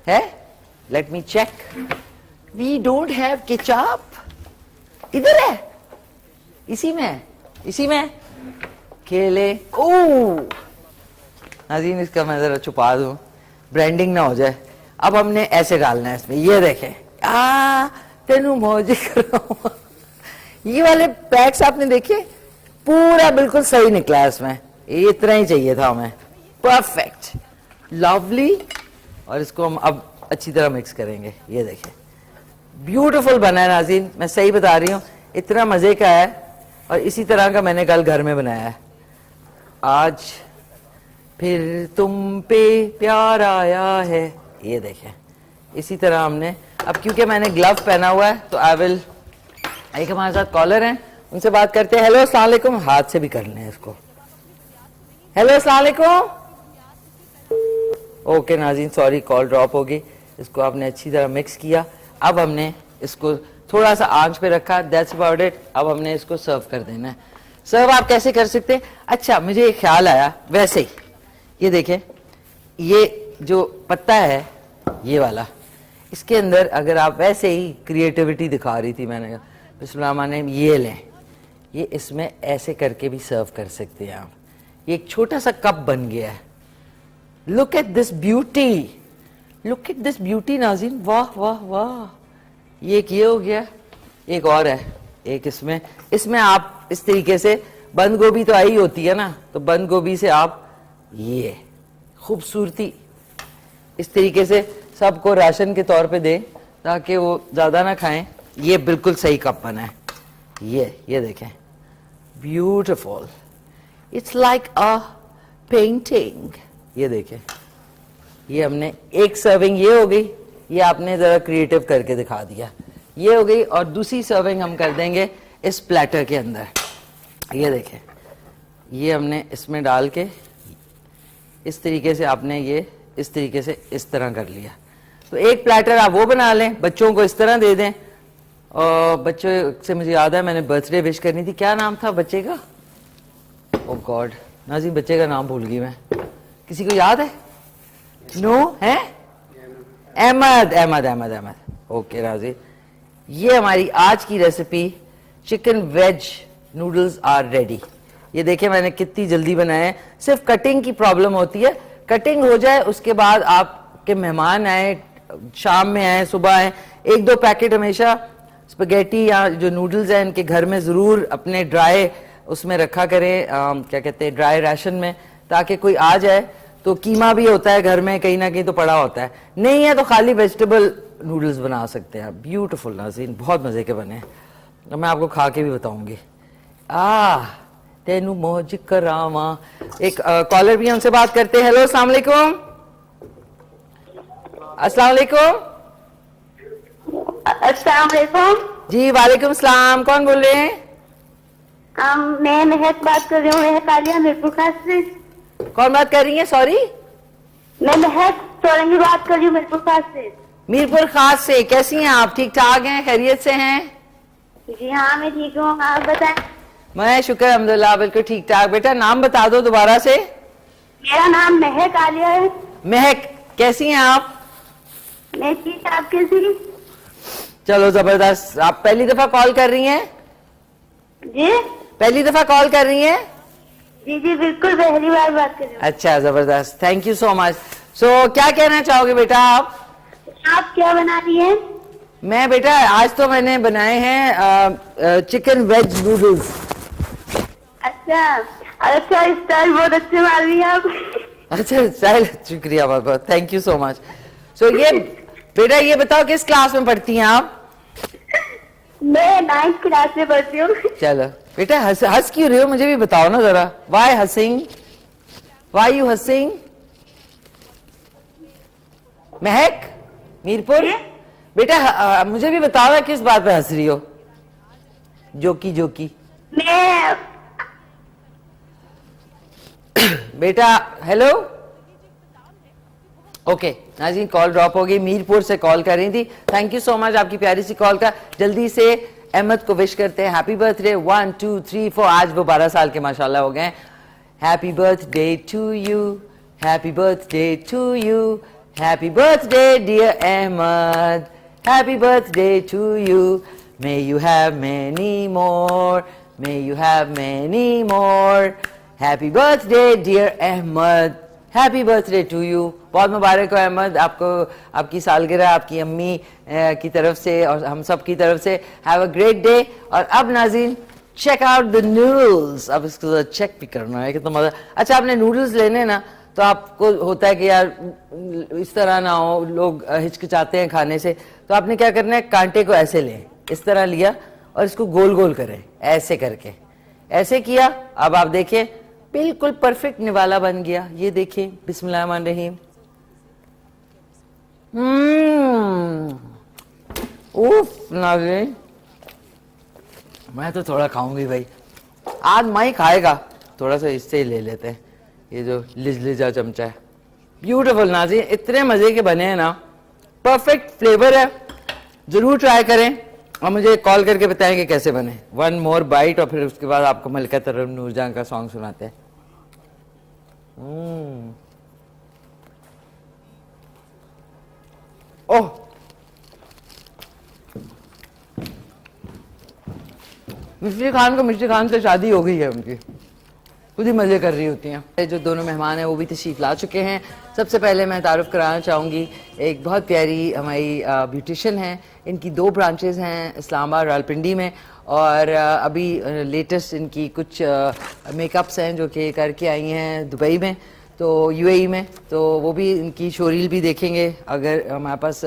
ہے. Let me check. We don't have ketchup. ادھر ہے, اسی میں کھیلے. ناظرین اس کا میں ذرا چھپا دوں برانڈنگ نہ ہو جائے. اب ہم نے ایسے ڈالنا ہے اس میں. یہ دیکھیں تینو موج کراواں. یہ والے پیکس آپ نے دیکھے پورا بالکل صحیح نکلا ہے اس میں. یہ اتنا ہی چاہیے تھا ہمیں. Perfect lovely. اور اس کو ہم اب اچھی طرح مکس کریں گے. یہ دیکھیں بیوٹیفل بنا ہے ناظرین, میں صحیح بتا رہی ہوں, اتنا مزے کا ہے. اور اسی طرح کا میں نے کل گھر میں بنایا ہے. آج پھر تم پہ پیار آیا ہے. یہ دیکھیں اسی طرح ہم نے اب کیونکہ میں نے گلو پہنا ہوا ہے تو آئی ول. ایک ہمارے ساتھ کالر ہیں, ان سے بات کرتے ہیں. ہیلو السلام علیکم. ہاتھ سے بھی کر لیں اس کو. ہیلو السلام علیکم. اوکے ناظرین سوری کال ڈراپ ہوگی. اس کو آپ نے اچھی طرح مکس کیا. اب ہم نے اس کو تھوڑا سا آنچ پہ رکھا. That's about it. اب ہم نے اس کو سرو کر دینا ہے. سرو آپ کیسے کر سکتے ہیں؟ اچھا مجھے ایک خیال آیا ویسے ہی. یہ دیکھیں یہ جو پتا ہے یہ والا, اس کے اندر اگر آپ ویسے ہی کریٹیوٹی دکھا رہی تھی, میں نے کہا بسم اللہ الرحمن الرحیم, یہ لیں. یہ اس میں ایسے کر کے بھی سرو کر سکتے ہیں آپ. یہ ایک چھوٹا سا کپ بن گیا ہے. لک ایٹ دس بیوٹی ناظرین. واہ واہ واہ. یہ ہو گیا. ایک اور ہے, ایک اس میں آپ اس طریقے سے بند گوبھی تو آئی ہوتی ہے نا, تو بند گوبھی سے آپ یہ خوبصورتی اس طریقے سے سب کو راشن کے طور پہ دیں تاکہ وہ زیادہ نہ کھائیں. یہ بالکل صحیح کپ بنا ہے. یہ دیکھیں beautiful. It's like a painting. یہ دیکھیں یہ ہم نے ایک سرونگ یہ ہو گئی. یہ آپ نے ذرا کریٹو کر کے دکھا دیا. یہ ہو گئی. اور دوسری سرونگ ہم کر دیں گے اس پلیٹر کے اندر. یہ دیکھیں یہ ہم نے اس میں ڈال کے اس طریقے سے آپ نے یہ اس طریقے سے اس طرح کر لیا. تو ایک پلیٹر آپ وہ بنا لیں, بچوں کو اس طرح دے دیں. اور بچوں سے مجھے یاد ہے میں نے برتھ ڈے وش کرنی تھی. کیا نام تھا بچے کا؟ او گاڈ ناظرین بچے کا نام بھول گئی میں. کسی کو یاد ہے؟ نو ہے احمد. اوکے ناظرین یہ ہماری آج کی recipe chicken veg noodles are ready. یہ دیکھیں میں نے کتنی جلدی بنایا ہے. صرف کٹنگ کی پرابلم ہوتی ہے. کٹنگ ہو جائے اس کے بعد آپ کے مہمان آئے, شام میں آئے, صبح آئے, 1-2 پیکٹ ہمیشہ اسپگیٹی یا جو نوڈلز ہیں ان کے گھر میں ضرور اپنے ڈرائی اس میں رکھا کریں, کیا کہتے ہیں ڈرائی ریشن میں, تاکہ کوئی آ جائے تو قیمہ بھی ہوتا ہے گھر میں, کہیں نہ کہیں تو پڑا ہوتا ہے. نہیں ہے تو خالی ویجیٹیبل نوڈلز بنا سکتے ہیں. بیوٹیفل ناظرین بہت مزے کے بنے ہیں. میں آپ کو کھا کے بھی بتاؤں گی. تینو موج کراواں. ایک کالر بھی ہم سے بات کرتے ہیں. ہیلو السلام علیکم. السلام علیکم. السلام علیکم. جی وعلیکم السلام. کون بول رہے ہیں؟ میں مہک بات کر رہی ہوں, مہک عالیہ میرپور خاص سے. کون بات کر رہی ہیں؟ سوری میں مہک سورنگی بات کر رہی ہوں میرپور خاص سے. میرپور خاص سے. کیسی ہیں آپ؟ ٹھیک ٹھاک ہیں؟ خیریت سے ہیں؟ جی ہاں میں ٹھیک ہوں, آپ بتائیں. میں شکر الحمدللہ بالکل ٹھیک ٹھاک. بیٹا نام بتا دو دوبارہ سے. میرا نام مہک عالیہ ہے. महक कैसी हैं आप? میں ٹھیک, آپ کیسی؟ चलो जबरदस्त. आप पहली दफा कॉल कर रही हैं? جی पहली दफा कॉल कर रही हैं? جی جی بالکل پہلی بار بات کر رہی ہوں. अच्छा जबरदस्त, थैंक यू सो मच. सो क्या कहना चाहोगे बेटा आप? آپ کیا بنا رہی ہیں؟ मैं बेटा आज तो मैंने बनाए हैं चिकन वेज नूडल्स. اچھا اچھا, اسٹائل بہت اچھے مار رہی ہیں آپ. अच्छा चल, शुक्रिया बहुत बहुत, थैंक यू सो मच. सो ये बेटा ये बताओ किस क्लास में पढ़ती हैं आप? میں 9th کلاس میں پڑھتی ہوں. चलो बेटा हंस क्यों रहे हो, मुझे भी बताओ ना जरा. वाई हंसिंग, वाई यू हंसिंग? महक मीरपुर, बेटा मुझे भी बताओ ना किस बात पे हंस रही हो? जोकी जोकी. میں बेटा हेलो. ओके नाज़रीन, कॉल ड्रॉप हो गई. मीरपुर से कॉल कर रही थी. थैंक यू सो मच आपकी प्यारी सी कॉल का. जल्दी से अहमद को विश करते हैं हैप्पी बर्थडे. 1 2 3 4, आज वो 12 साल के माशाल्लाह हो गए. Happy birthday to you, happy birthday to you, happy birthday dear Ahmed, happy birthday to you. May you have many more, may you have many more. Happy birthday dear Ahmed, happy birthday to you. बहुत मुबारक हो अहमद, आपको आपकी सालगिरह आपकी अम्मी की तरफ से और हम सब की तरफ से. Have a great day. और अब नाज़रीन चेक आउट द नूडल्स. अब इसको चेक भी करना है कितना मजा. अच्छा आपने नूडल्स लेने ना तो आपको होता है कि यार इस तरह ना हो, लोग हिचकिचाते हैं खाने से, तो आपने क्या करना है, कांटे को ऐसे लें, इस तरह लिया और इसको गोल गोल करें ऐसे करके. ऐसे किया, अब आप देखें बिल्कुल परफेक्ट निवाला बन गया. ये देखें, बिस्मिल्लाहिर्रहमानिर्रहीम. उफ नाज़रीन, मैं तो थोड़ा खाऊंगी भाई. आज माई खाएगा, थोड़ा सा इससे ही ले लेते हैं. ये जो लिजा चमचा है, ब्यूटीफुल नाज़रीन, इतने मजे के बने हैं ना, परफेक्ट फ्लेवर है. जरूर ट्राई करें और मुझे कॉल करके बताएं कि कैसे बने. 1 मोर बाइट और फिर उसके बाद आपको मलिका तरन्नुम नूरजान का सॉन्ग सुनाते हैं. ओह मिश्री खान को, मिश्री खान से शादी हो गई है उनकी, खुद ही मजे कर रही होती हैं. जो दोनों मेहमान हैं वो भी तशरीफ ला चुके हैं. सबसे पहले मैं तारुफ कराना चाहूँगी, एक बहुत प्यारी हमारी ब्यूटिशियन हैं. इनकी 2 ब्रांचेस हैं इस्लामाबाद रावलपिंडी में, और अभी लेटेस्ट इनकी कुछ मेकअप्स हैं जो कि करके आई हैं दुबई में, तो यूएई में. तो वो भी इनकी शोरील भी देखेंगे अगर हमारे पास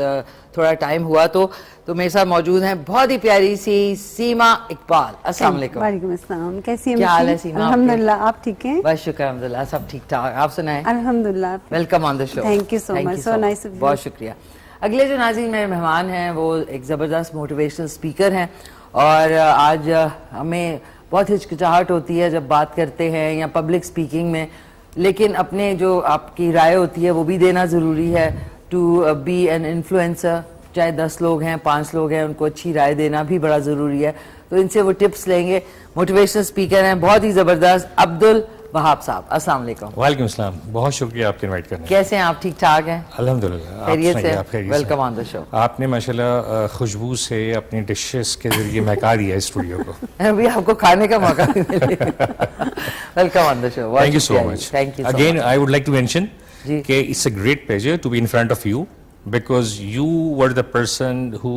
थोड़ा टाइम हुआ तो. मेरे साथ मौजूद हैं बहुत ही प्यारी सी सीमा इकबाल. अस्सलाम वालेकुम. वालेकुम अस्सलाम. कैसी हैं? क्या हाल है सीमा? अल्हम्दुलिल्लाह, आप ठीक हैं? बस शुक्र अल्हम्दुलिल्लाह, सब ठीक ठाक. आप सुनाएं? अल्हम्दुलिल्लाह. Welcome on the show. Thank you so much. So nice of you. बहुत शुक्रिया. अगले जो नाज़रीन मेरे मेहमान हैं वो एक ज़बरदस्त मोटिवेशनल स्पीकर हैं, और आज हमें बहुत हिचकिचाहट होती है जब बात करते हैं या पब्लिक स्पीकिंग में, लेकिन अपने जो आपकी राय होती है वो भी देना ज़रूरी है. टू बी एन इन्फ्लुएंसर, चाहे 10 लोग हैं 5 लोग हैं, उनको अच्छी राय देना भी बड़ा ज़रूरी है. तो इनसे वो टिप्स लेंगे. मोटिवेशनल स्पीकर हैं बहुत ही ज़बरदस्त, अब्दुल वहाब साहब. अस्सलाम वालेकुम. वालेकुम अस्सलाम. बहुत शुक्रिया आपके इनवाइट करने. कैसे हैं आप? ठीक ठाक हैं? अल्हम्दुलिल्लाह. खैरियत से? आप खैरियत से? Welcome on the show. आपने माशाल्लाह खुशबू से अपनी डिशेस के जरिए महका दिया है स्टूडियो को. अभी आपको खाने का मौका भी मिलेगा. Welcome on the show. Thank you so much. Thank you. Again I would like to mention जी. कि it's a great pleasure to be in front of you, because you were the person who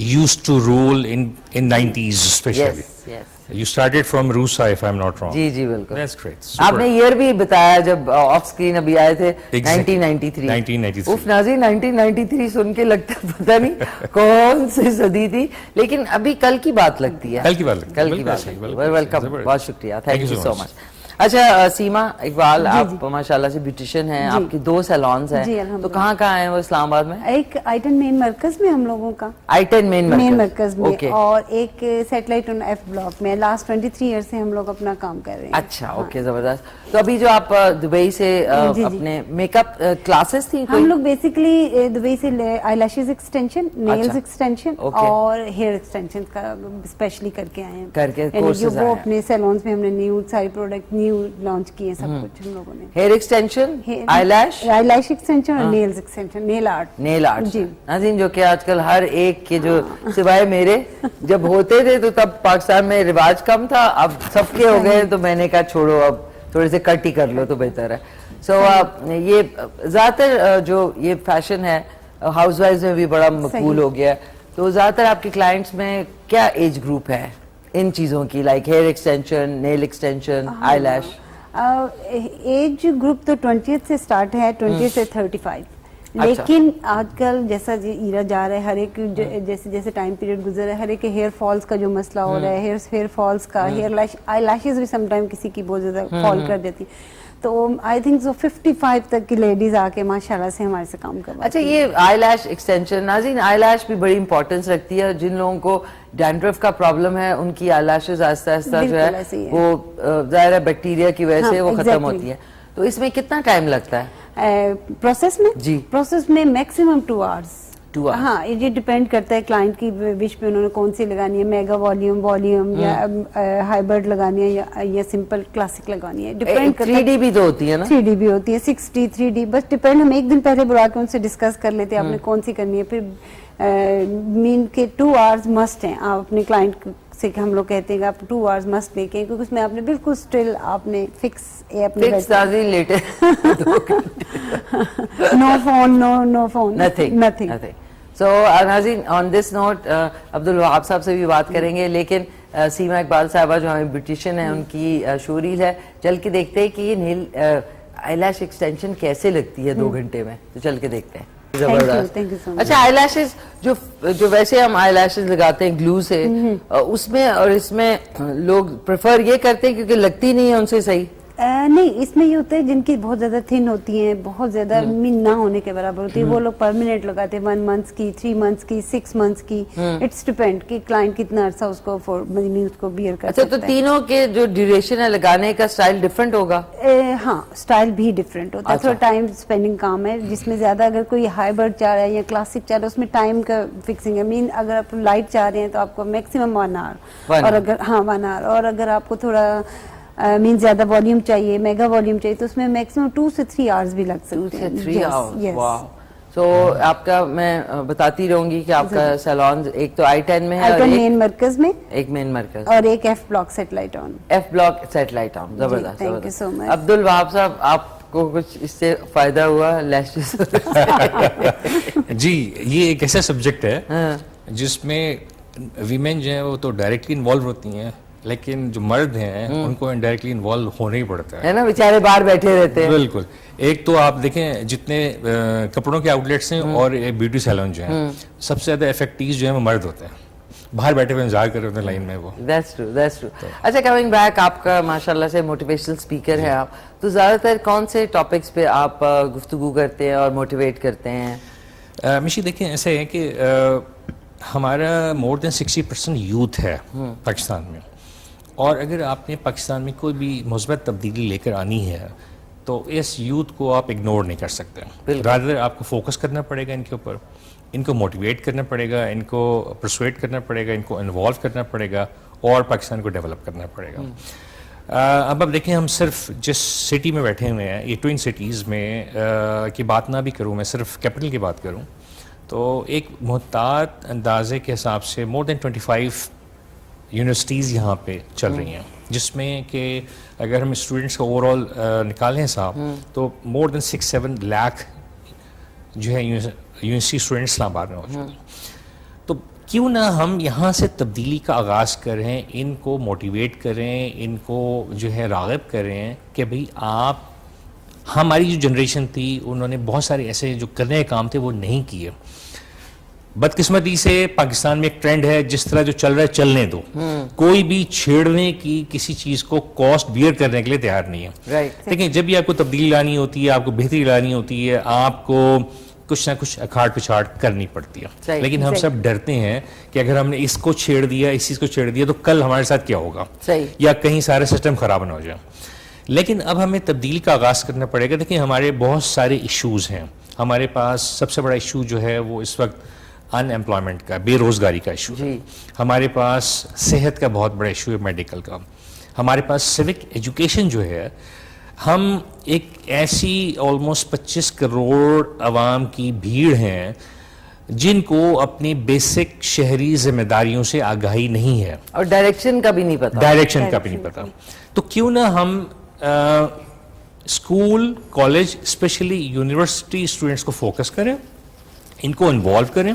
used to rule in 90s especially. Yes. You started from Rusa if I'm not wrong. जी जी बिल्कुल. That's great. Super. आपने year भी बताया जब of screen अभी आए थे. Exactly. 1993. 1993. उफ नाज़रीन, 1993 सुन के लगता पता नहीं कौन सी सदी थी, लेकिन अभी कल की बात लगती है. कल की बात लगती है. कल की बात. वेलकम, बहुत शुक्रिया. Thank you so much. अच्छा सीमा इकबाल, आप माशाल्लाह से ब्यूटिशियन हैं, आपकी 2 सैलून्स हैं, तो कहाँ हैं वो इस्लामाबाद में? एक I10 मेन मरकज में हम लोगों का, I10 मेन मरकज में, और एक सैटेलाइट ऑन F ब्लॉक में. लास्ट 23 ईयर से हम लोग अपना काम कर रहे हैं. अच्छा, ओके, जबरदस्त. तो अभी जो आप दुबई से अपने मेकअप क्लासेस थी, हम लोग बेसिकली दुबई से आईलैशेस एक्सटेंशन, नेल्स एक्सटेंशन और हेयर एक्सटेंशन का स्पेशली करके आए हैं. करके वो अपने सैलून्स में हमने न्यू सारी प्रोडक्ट न्यू लॉन्च किए सब कुछ हम लोगों ने. Hair extension, eyelash, eyelash extension और nails extension, nail art. Nail art जी. नाज़रीन, जो कि आजकल हर एक के जो सिवाय मेरे जब होते थे तो तब पाकिस्तान में रिवाज कम था, अब सबके हो गए तो मैंने कहा छोड़ो अब थोड़े से कट ही कर लो तो बेहतर है. सो ये ज्यादातर जो ये फैशन है हाउसवाइफ्स में भी बड़ा मकबूल हो गया है, तो ज्यादातर आपके क्लाइंट्स में क्या एज ग्रुप है इन चीजों की, like hair extension, nail extension, eyelash? Age group तो 20 से स्टार्ट है, 20 से 35. लेकिन आजकल जैसा ईरा जा रहा है, हर एक जैसे जैसे टाइम पीरियड गुजर रहा है, हर एक के हेयर फॉल्स का जो मसला हो रहा है, हेयर फॉल्स का, हेयर आईलैशेस भी समटाइम किसी की बहुत ज्यादा फॉल कर देती, तो आई थिंक सो 55 तक की लेडीज आके माशाल्लाह से हमारे से काम करवाती. अच्छा, ये आईलैश एक्सटेंशन, नाज़रीन आईलैश भी बड़ी इंपॉर्टेंस रखती है. जिन लोगों को डैंड्रफ का प्रॉब्लम है उनकी आईलैशेस आहिस्ता आहिस्ता जो है वो ज़ाहिर है बैक्टीरिया की वजह से वो खत्म होती है. तो इसमें कितना टाइम लगता है प्रोसेस में? जी, प्रोसेस में मैक्सिमम 2 आवर्स. 2 आवर्स. हाँ, ये डिपेंड करता है क्लाइंट की विश पे, उन्होंने कौन सी लगानी है, मेगा वॉल्यूम या हाइब्रिड लगानी है या सिंपल क्लासिक लगानी है. डिपेंड करता है. 3D भी तो होती है ना? 3D भी होती है, 6D 3D, बस डिपेंड. हम एक दिन पहले बुला के उनसे डिस्कस कर लेते हैं आपने कौन सी करनी है. फिर मीन के 2 आवर्स मस्ट हैं. आप अपने क्लाइंट से हम लोग कहते हैं कि आप 2 आवर्स मस्ट लेके, क्योंकि उसमें आपने बिल्कुल स्टिल आपने फिक्स लेटे नो फोन, नथिंग. So नाज़रीन, on this note Abdul Wahab साहब से भी बात करेंगे, लेकिन सीमा इकबाल साहबा जो हमें ब्यूटिशियन है उनकी शोरील है, चल के देखते हैं कि ये नेल आईलैश एक्सटेंशन कैसे लगती है 2 घंटे में. तो चल के देखते हैं. Thank you so much. अच्छा, आईलैशेस जो वैसे हम आईलैशेस लगाते हैं ग्लू से, उसमें और इसमें लोग प्रेफर ये करते हैं क्योंकि लगती नहीं है उनसे सही. नहीं, इसमें ये होता है जिनकी बहुत ज्यादा थिन होती हैं, बहुत ज्यादा मीन ना होने के बराबर होती है, वो लोग परमानेंट लगाते हैं, 1 मंथ की, 3 मंथ्स की, 6 मंथ्स की. इट्स डिपेंड कि क्लाइंट कितना अरसा उसको उसको बियर कर सकता है. तो तीनों के जो ड्यूरेशन है लगाने का स्टाइल डिफरेंट होगा? हाँ, स्टाइल भी डिफरेंट होता है. थोड़ा टाइम स्पेंडिंग काम है, जिसमें ज्यादा अगर कोई हाइब्रिड चाह रहा है या क्लासिक चाह रहा है, उसमें टाइम का फिक्सिंग है. मीन अगर आप लाइट चाह रहे हैं तो आपको मैक्सिमम 1 आवर, और अगर 1 आवर, और अगर आपको थोड़ा मीन ज्यादा वॉल्यूम चाहिए, मेगा वॉल्यूम चाहिए, तो उसमें मैक्सिमम 2 से 3 आवर्स भी लग सकते हैं. 2 से 3 आवर्स. वाह. सो आपका मैं बताती रहूंगी कि आपका सैलून एक तो I-10 में है, और मेन मरकज में, एक मेन मरकज, और एक F block satellite town. F block satellite town. जबरदस्त. Thank you so much. Abdul Wahab sahab, आपको कुछ इससे फायदा हुआ लैशेस? जी, ये एक ऐसा सब्जेक्ट है जिसमें वीमेन जो है वो तो डायरेक्टली इन्वॉल्व होती हैं, लेकिन जो मर्द हैं उनको इनडायरेक्टली इन्वॉल्व होना ही पड़ता है ना, बेचारे बाहर बैठे रहते हैं. बिल्कुल. एक तो आप देखें जितने कपड़ों के आउटलेट्स हैं और ब्यूटी सैलून जो हैं, सबसे ज्यादा इफेक्टिव जो है वो मर्द होते हैं, बाहर बैठे हुए इंतजार कर रहे होते हैं लाइन में वो. That's true. अच्छा, कमिंग बैक, आपका माशाल्लाह से मोटिवेशनल स्पीकर है आप, तो ज्यादातर कौन से टॉपिक्स पे आप गुफ्तगू करते हैं और मोटिवेट करते हैं? मिशी देखें, ऐसे है कि हमारा मोर देन 60% यूथ है पाकिस्तान में, और अगर आपने पाकिस्तान में कोई भी मुस्बत तब्दीली लेकर आनी है तो इस यूथ को आप इग्नोर नहीं कर सकते. रादर आपको फोकस करना पड़ेगा इनके ऊपर, इनको मोटिवेट करना पड़ेगा, इनको परसुएट करना पड़ेगा, इनको इन्वॉल्व करना पड़ेगा, और पाकिस्तान को डेवलप करना पड़ेगा. अब देखें, हम सिर्फ जिस सिटी में बैठे हुए हैं, ये ट्विन सिटीज़ में की बात ना भी करूँ, मैं सिर्फ कैपिटल की बात करूँ, तो एक मुहतात अंदाजे के हिसाब से मोर देन 25 यूनिवर्सिटीज़ यहाँ पे चल रही हैं, जिसमें कि अगर हम स्टूडेंट्स का ओवरऑल निकालें साहब, तो मोर देन 6-7 लाख जो है यूनिवर्सिटी स्टूडेंट्स इस्लामाबाद में मौजूद हैं. तो क्यों ना हम यहाँ से तब्दीली का आगाज़ करें, इनको मोटिवेट करें, इनको जो है राग़िब करें कि भाई आप, हमारी जो जनरेशन थी उन्होंने बहुत सारे ऐसे जो करने के काम थे वो नहीं किए. बदकिस्मती से पाकिस्तान में एक ट्रेंड है, जिस तरह जो चल रहा है चलने दो, कोई भी छेड़ने की किसी चीज को कॉस्ट बियर करने के लिए तैयार नहीं है. देखिए, जब भी आपको तब्दीली लानी होती है, आपको बेहतरी लानी होती है, आपको कुछ ना कुछ अखाड़ पिछाड़ करनी पड़ती है. लेकिन हम सब डरते हैं कि अगर हमने इसको छेड़ दिया, इस चीज को छेड़ दिया, तो कल हमारे साथ क्या होगा, या कहीं सारे सिस्टम खराब ना हो जाए. लेकिन अब हमें तब्दीली का आगाज करना पड़ेगा. देखिए, हमारे बहुत सारे इश्यूज हैं. हमारे पास सबसे बड़ा इशू जो है वो इस वक्त अनएम्प्लॉयमेंट का, बेरोजगारी का इशू है. हमारे पास सेहत का बहुत बड़ा इशू है, मेडिकल का. ہمارے پاس سوک ایجوکیشن جو ہے، ہم ایک ایسی آلموسٹ 25 کروڑ عوام کی بھیڑ ہیں جن کو اپنی بیسک شہری ذمہ داریوں سے آگاہی نہیں ہے اور ڈائریکشن کا بھی نہیں پتا. ڈائریکشن کا بھی نہیں پتا. تو کیوں نہ ہم school, college, especially university students کو فوکس کریں، ان کو انوالو کریں،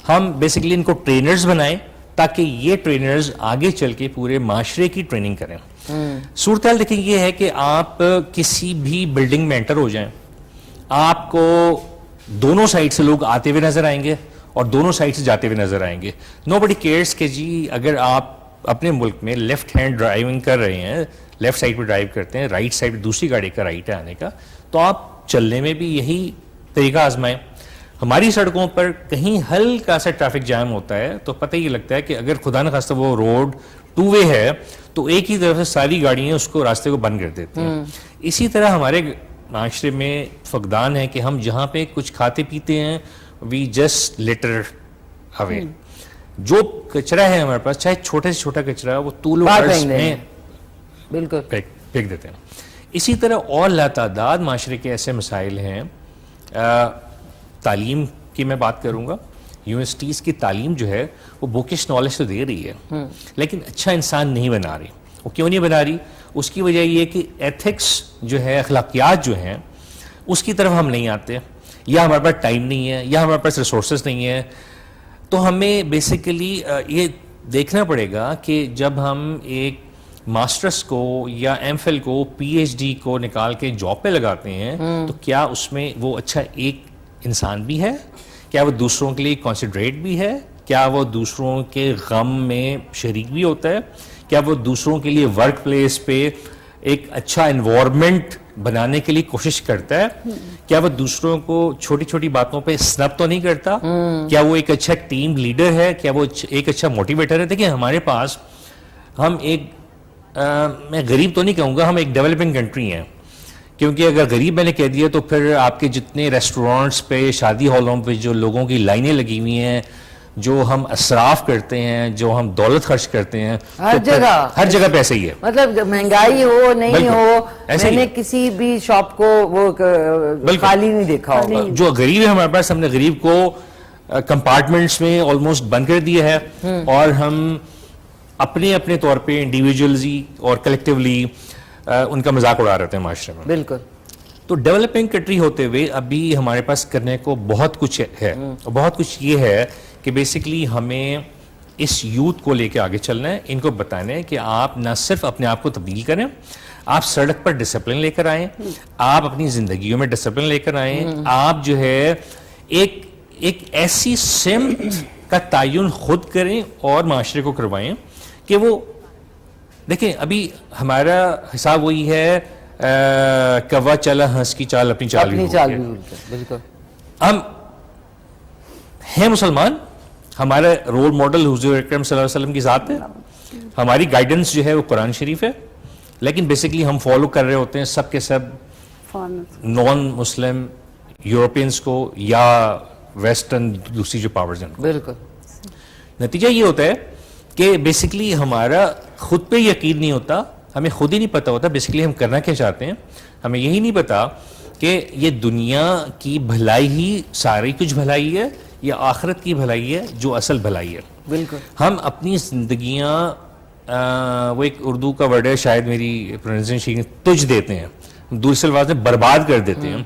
ہم بیسکلی ان کو ٹرینرز بنائیں تاکہ یہ ٹرینرز آگے چل کے پورے معاشرے کی ٹریننگ کریں. صورتحال دیکھیں یہ ہے کہ آپ کسی بھی بلڈنگ میں انٹر ہو جائیں، آپ کو دونوں سائڈ سے لوگ آتے ہوئے نظر آئیں گے اور دونوں سائڈ سے جاتے ہوئے نظر آئیں گے. نو بڈی کیئرس کہ جی اگر آپ اپنے ملک میں لیفٹ ہینڈ ڈرائیونگ کر رہے ہیں، لیفٹ سائڈ پہ ڈرائیو کرتے ہیں، رائٹ سائڈ پہ دوسری گاڑی کا رائٹ ہے آنے کا، تو آپ چلنے میں بھی یہی طریقہ آزمائیں. ہماری سڑکوں پر کہیں ہلکا سا ٹریفک جام ہوتا ہے تو پتہ یہ لگتا ہے کہ اگر خدا نخواستہ وہ روڈ 2 وے ہے تو ایک ہی طرف سے ساری گاڑیاں اس کو راستے کو بند کر دیتی ہیں. اسی طرح ہمارے معاشرے میں فقدان ہے کہ ہم جہاں پہ کچھ کھاتے پیتے ہیں وی جسٹ لٹر اوے. جو کچرا ہے ہمارے پاس، چاہے چھوٹے سے چھوٹا کچرا، وہ طول و عرض میں بالکل پھینک دیتے ہیں. اسی طرح اور لاتعداد معاشرے کے ایسے مسائل ہیں. تعلیم کی میں بات کروں گا. یونیورسٹیز کی تعلیم جو ہے وہ بوکش نالج تو دے رہی ہے لیکن اچھا انسان نہیں بنا رہی. وہ کیوں نہیں بنا رہی؟ اس کی وجہ یہ کہ ایتھکس جو ہے، اخلاقیات جو ہیں، اس کی طرف ہم نہیں آتے، یا ہمارے پاس ٹائم نہیں ہے یا ہمارے پاس ریسورسز نہیں ہے. تو ہمیں بیسیکلی یہ دیکھنا پڑے گا کہ جب ہم ایک ماسٹرس کو یا ایم فل کو، پی ایچ ڈی کو نکال کے جاب پہ لگاتے ہیں تو کیا اس میں وہ اچھا ایک انسان بھی ہے؟ کیا وہ دوسروں کے لیے کنسیڈریٹ بھی ہے؟ کیا وہ دوسروں کے غم میں شریک بھی ہوتا ہے؟ کیا وہ دوسروں کے لیے ورک پلیس پہ ایک اچھا انوائرمنٹ بنانے کے لیے کوشش کرتا ہے؟ کیا وہ دوسروں کو چھوٹی چھوٹی باتوں پہ سنب تو نہیں کرتا؟ کیا وہ ایک اچھا ٹیم لیڈر ہے؟ کیا وہ ایک اچھا موٹیویٹر ہے؟ دیکھیں ہمارے پاس، ہم ایک میں غریب تو نہیں کہوں گا، ہم ایک ڈیولپنگ کنٹری ہیں. کیونکہ اگر غریب میں نے کہہ دیا تو پھر آپ کے جتنے ریسٹورانٹس پہ، شادی ہالوں پہ جو لوگوں کی لائنیں لگی ہوئی ہیں، جو ہم اسراف کرتے ہیں، جو ہم دولت خرچ کرتے ہیں، ہر جگہ پہ ایسے ہی ہے. مطلب مہنگائی ہو نہیں ہو، میں نے کسی بھی شاپ کو وہ خالی نہیں دیکھا ہوگا. جو غریب ہے ہمارے پاس، ہم نے غریب کو کمپارٹمنٹس میں آلموسٹ بند کر دیا ہے اور ہم اپنے اپنے طور پہ انڈیویجولزی اور کلیکٹیولی ان کا مذاق اڑا رہتے ہیں معاشرے میں. بالکل. تو ڈیولپنگ کنٹری ہوتے ہوئے ابھی ہمارے پاس کرنے کو بہت کچھ ہے. بہت کچھ یہ ہے کہ بیسیکلی ہمیں اس یوتھ کو لے کے آگے چلنا ہے. ان کو بتانا ہے کہ آپ نہ صرف اپنے آپ کو تبدیل کریں، آپ سڑک پر ڈسپلن لے کر آئیں، آپ اپنی زندگیوں میں ڈسپلن لے کر آئیں، آپ جو ہے ایک ایسی سمت کا تعین خود کریں اور معاشرے کو کروائیں کہ وہ دیکھیں. ابھی ہمارا حساب وہی ہے کوا چلا ہنس کی چال اپنی چال بھی. بالکل. ہم ہیں مسلمان، ہمارا رول ماڈل حضور اکرم صلی اللہ علیہ وسلم کی ذات ہے، ہماری گائیڈنس جو ہے وہ قرآن شریف ہے، لیکن بیسیکلی ہم فالو کر رہے ہوتے ہیں سب کے سب نان مسلم یورپینز کو یا ویسٹرن دوسری جو پاورز ہیں. بالکل. نتیجہ یہ ہوتا ہے کہ بیسیکلی ہمارا خود پہ یقین نہیں ہوتا، ہمیں خود ہی نہیں پتا ہوتا بیسیکلی ہم کرنا کیا چاہتے ہیں. ہمیں یہی نہیں پتا کہ یہ دنیا کی بھلائی ہی ساری کچھ بھلائی ہے یا آخرت کی بھلائی ہے جو اصل بھلائی ہے. بالکل. ہم اپنی زندگیاں وہ ایک اردو کا ورڈ ہے شاید میری پروننسیشن تجھ دیتے ہیں، دوسرے الفاظ میں برباد کر دیتے ہیں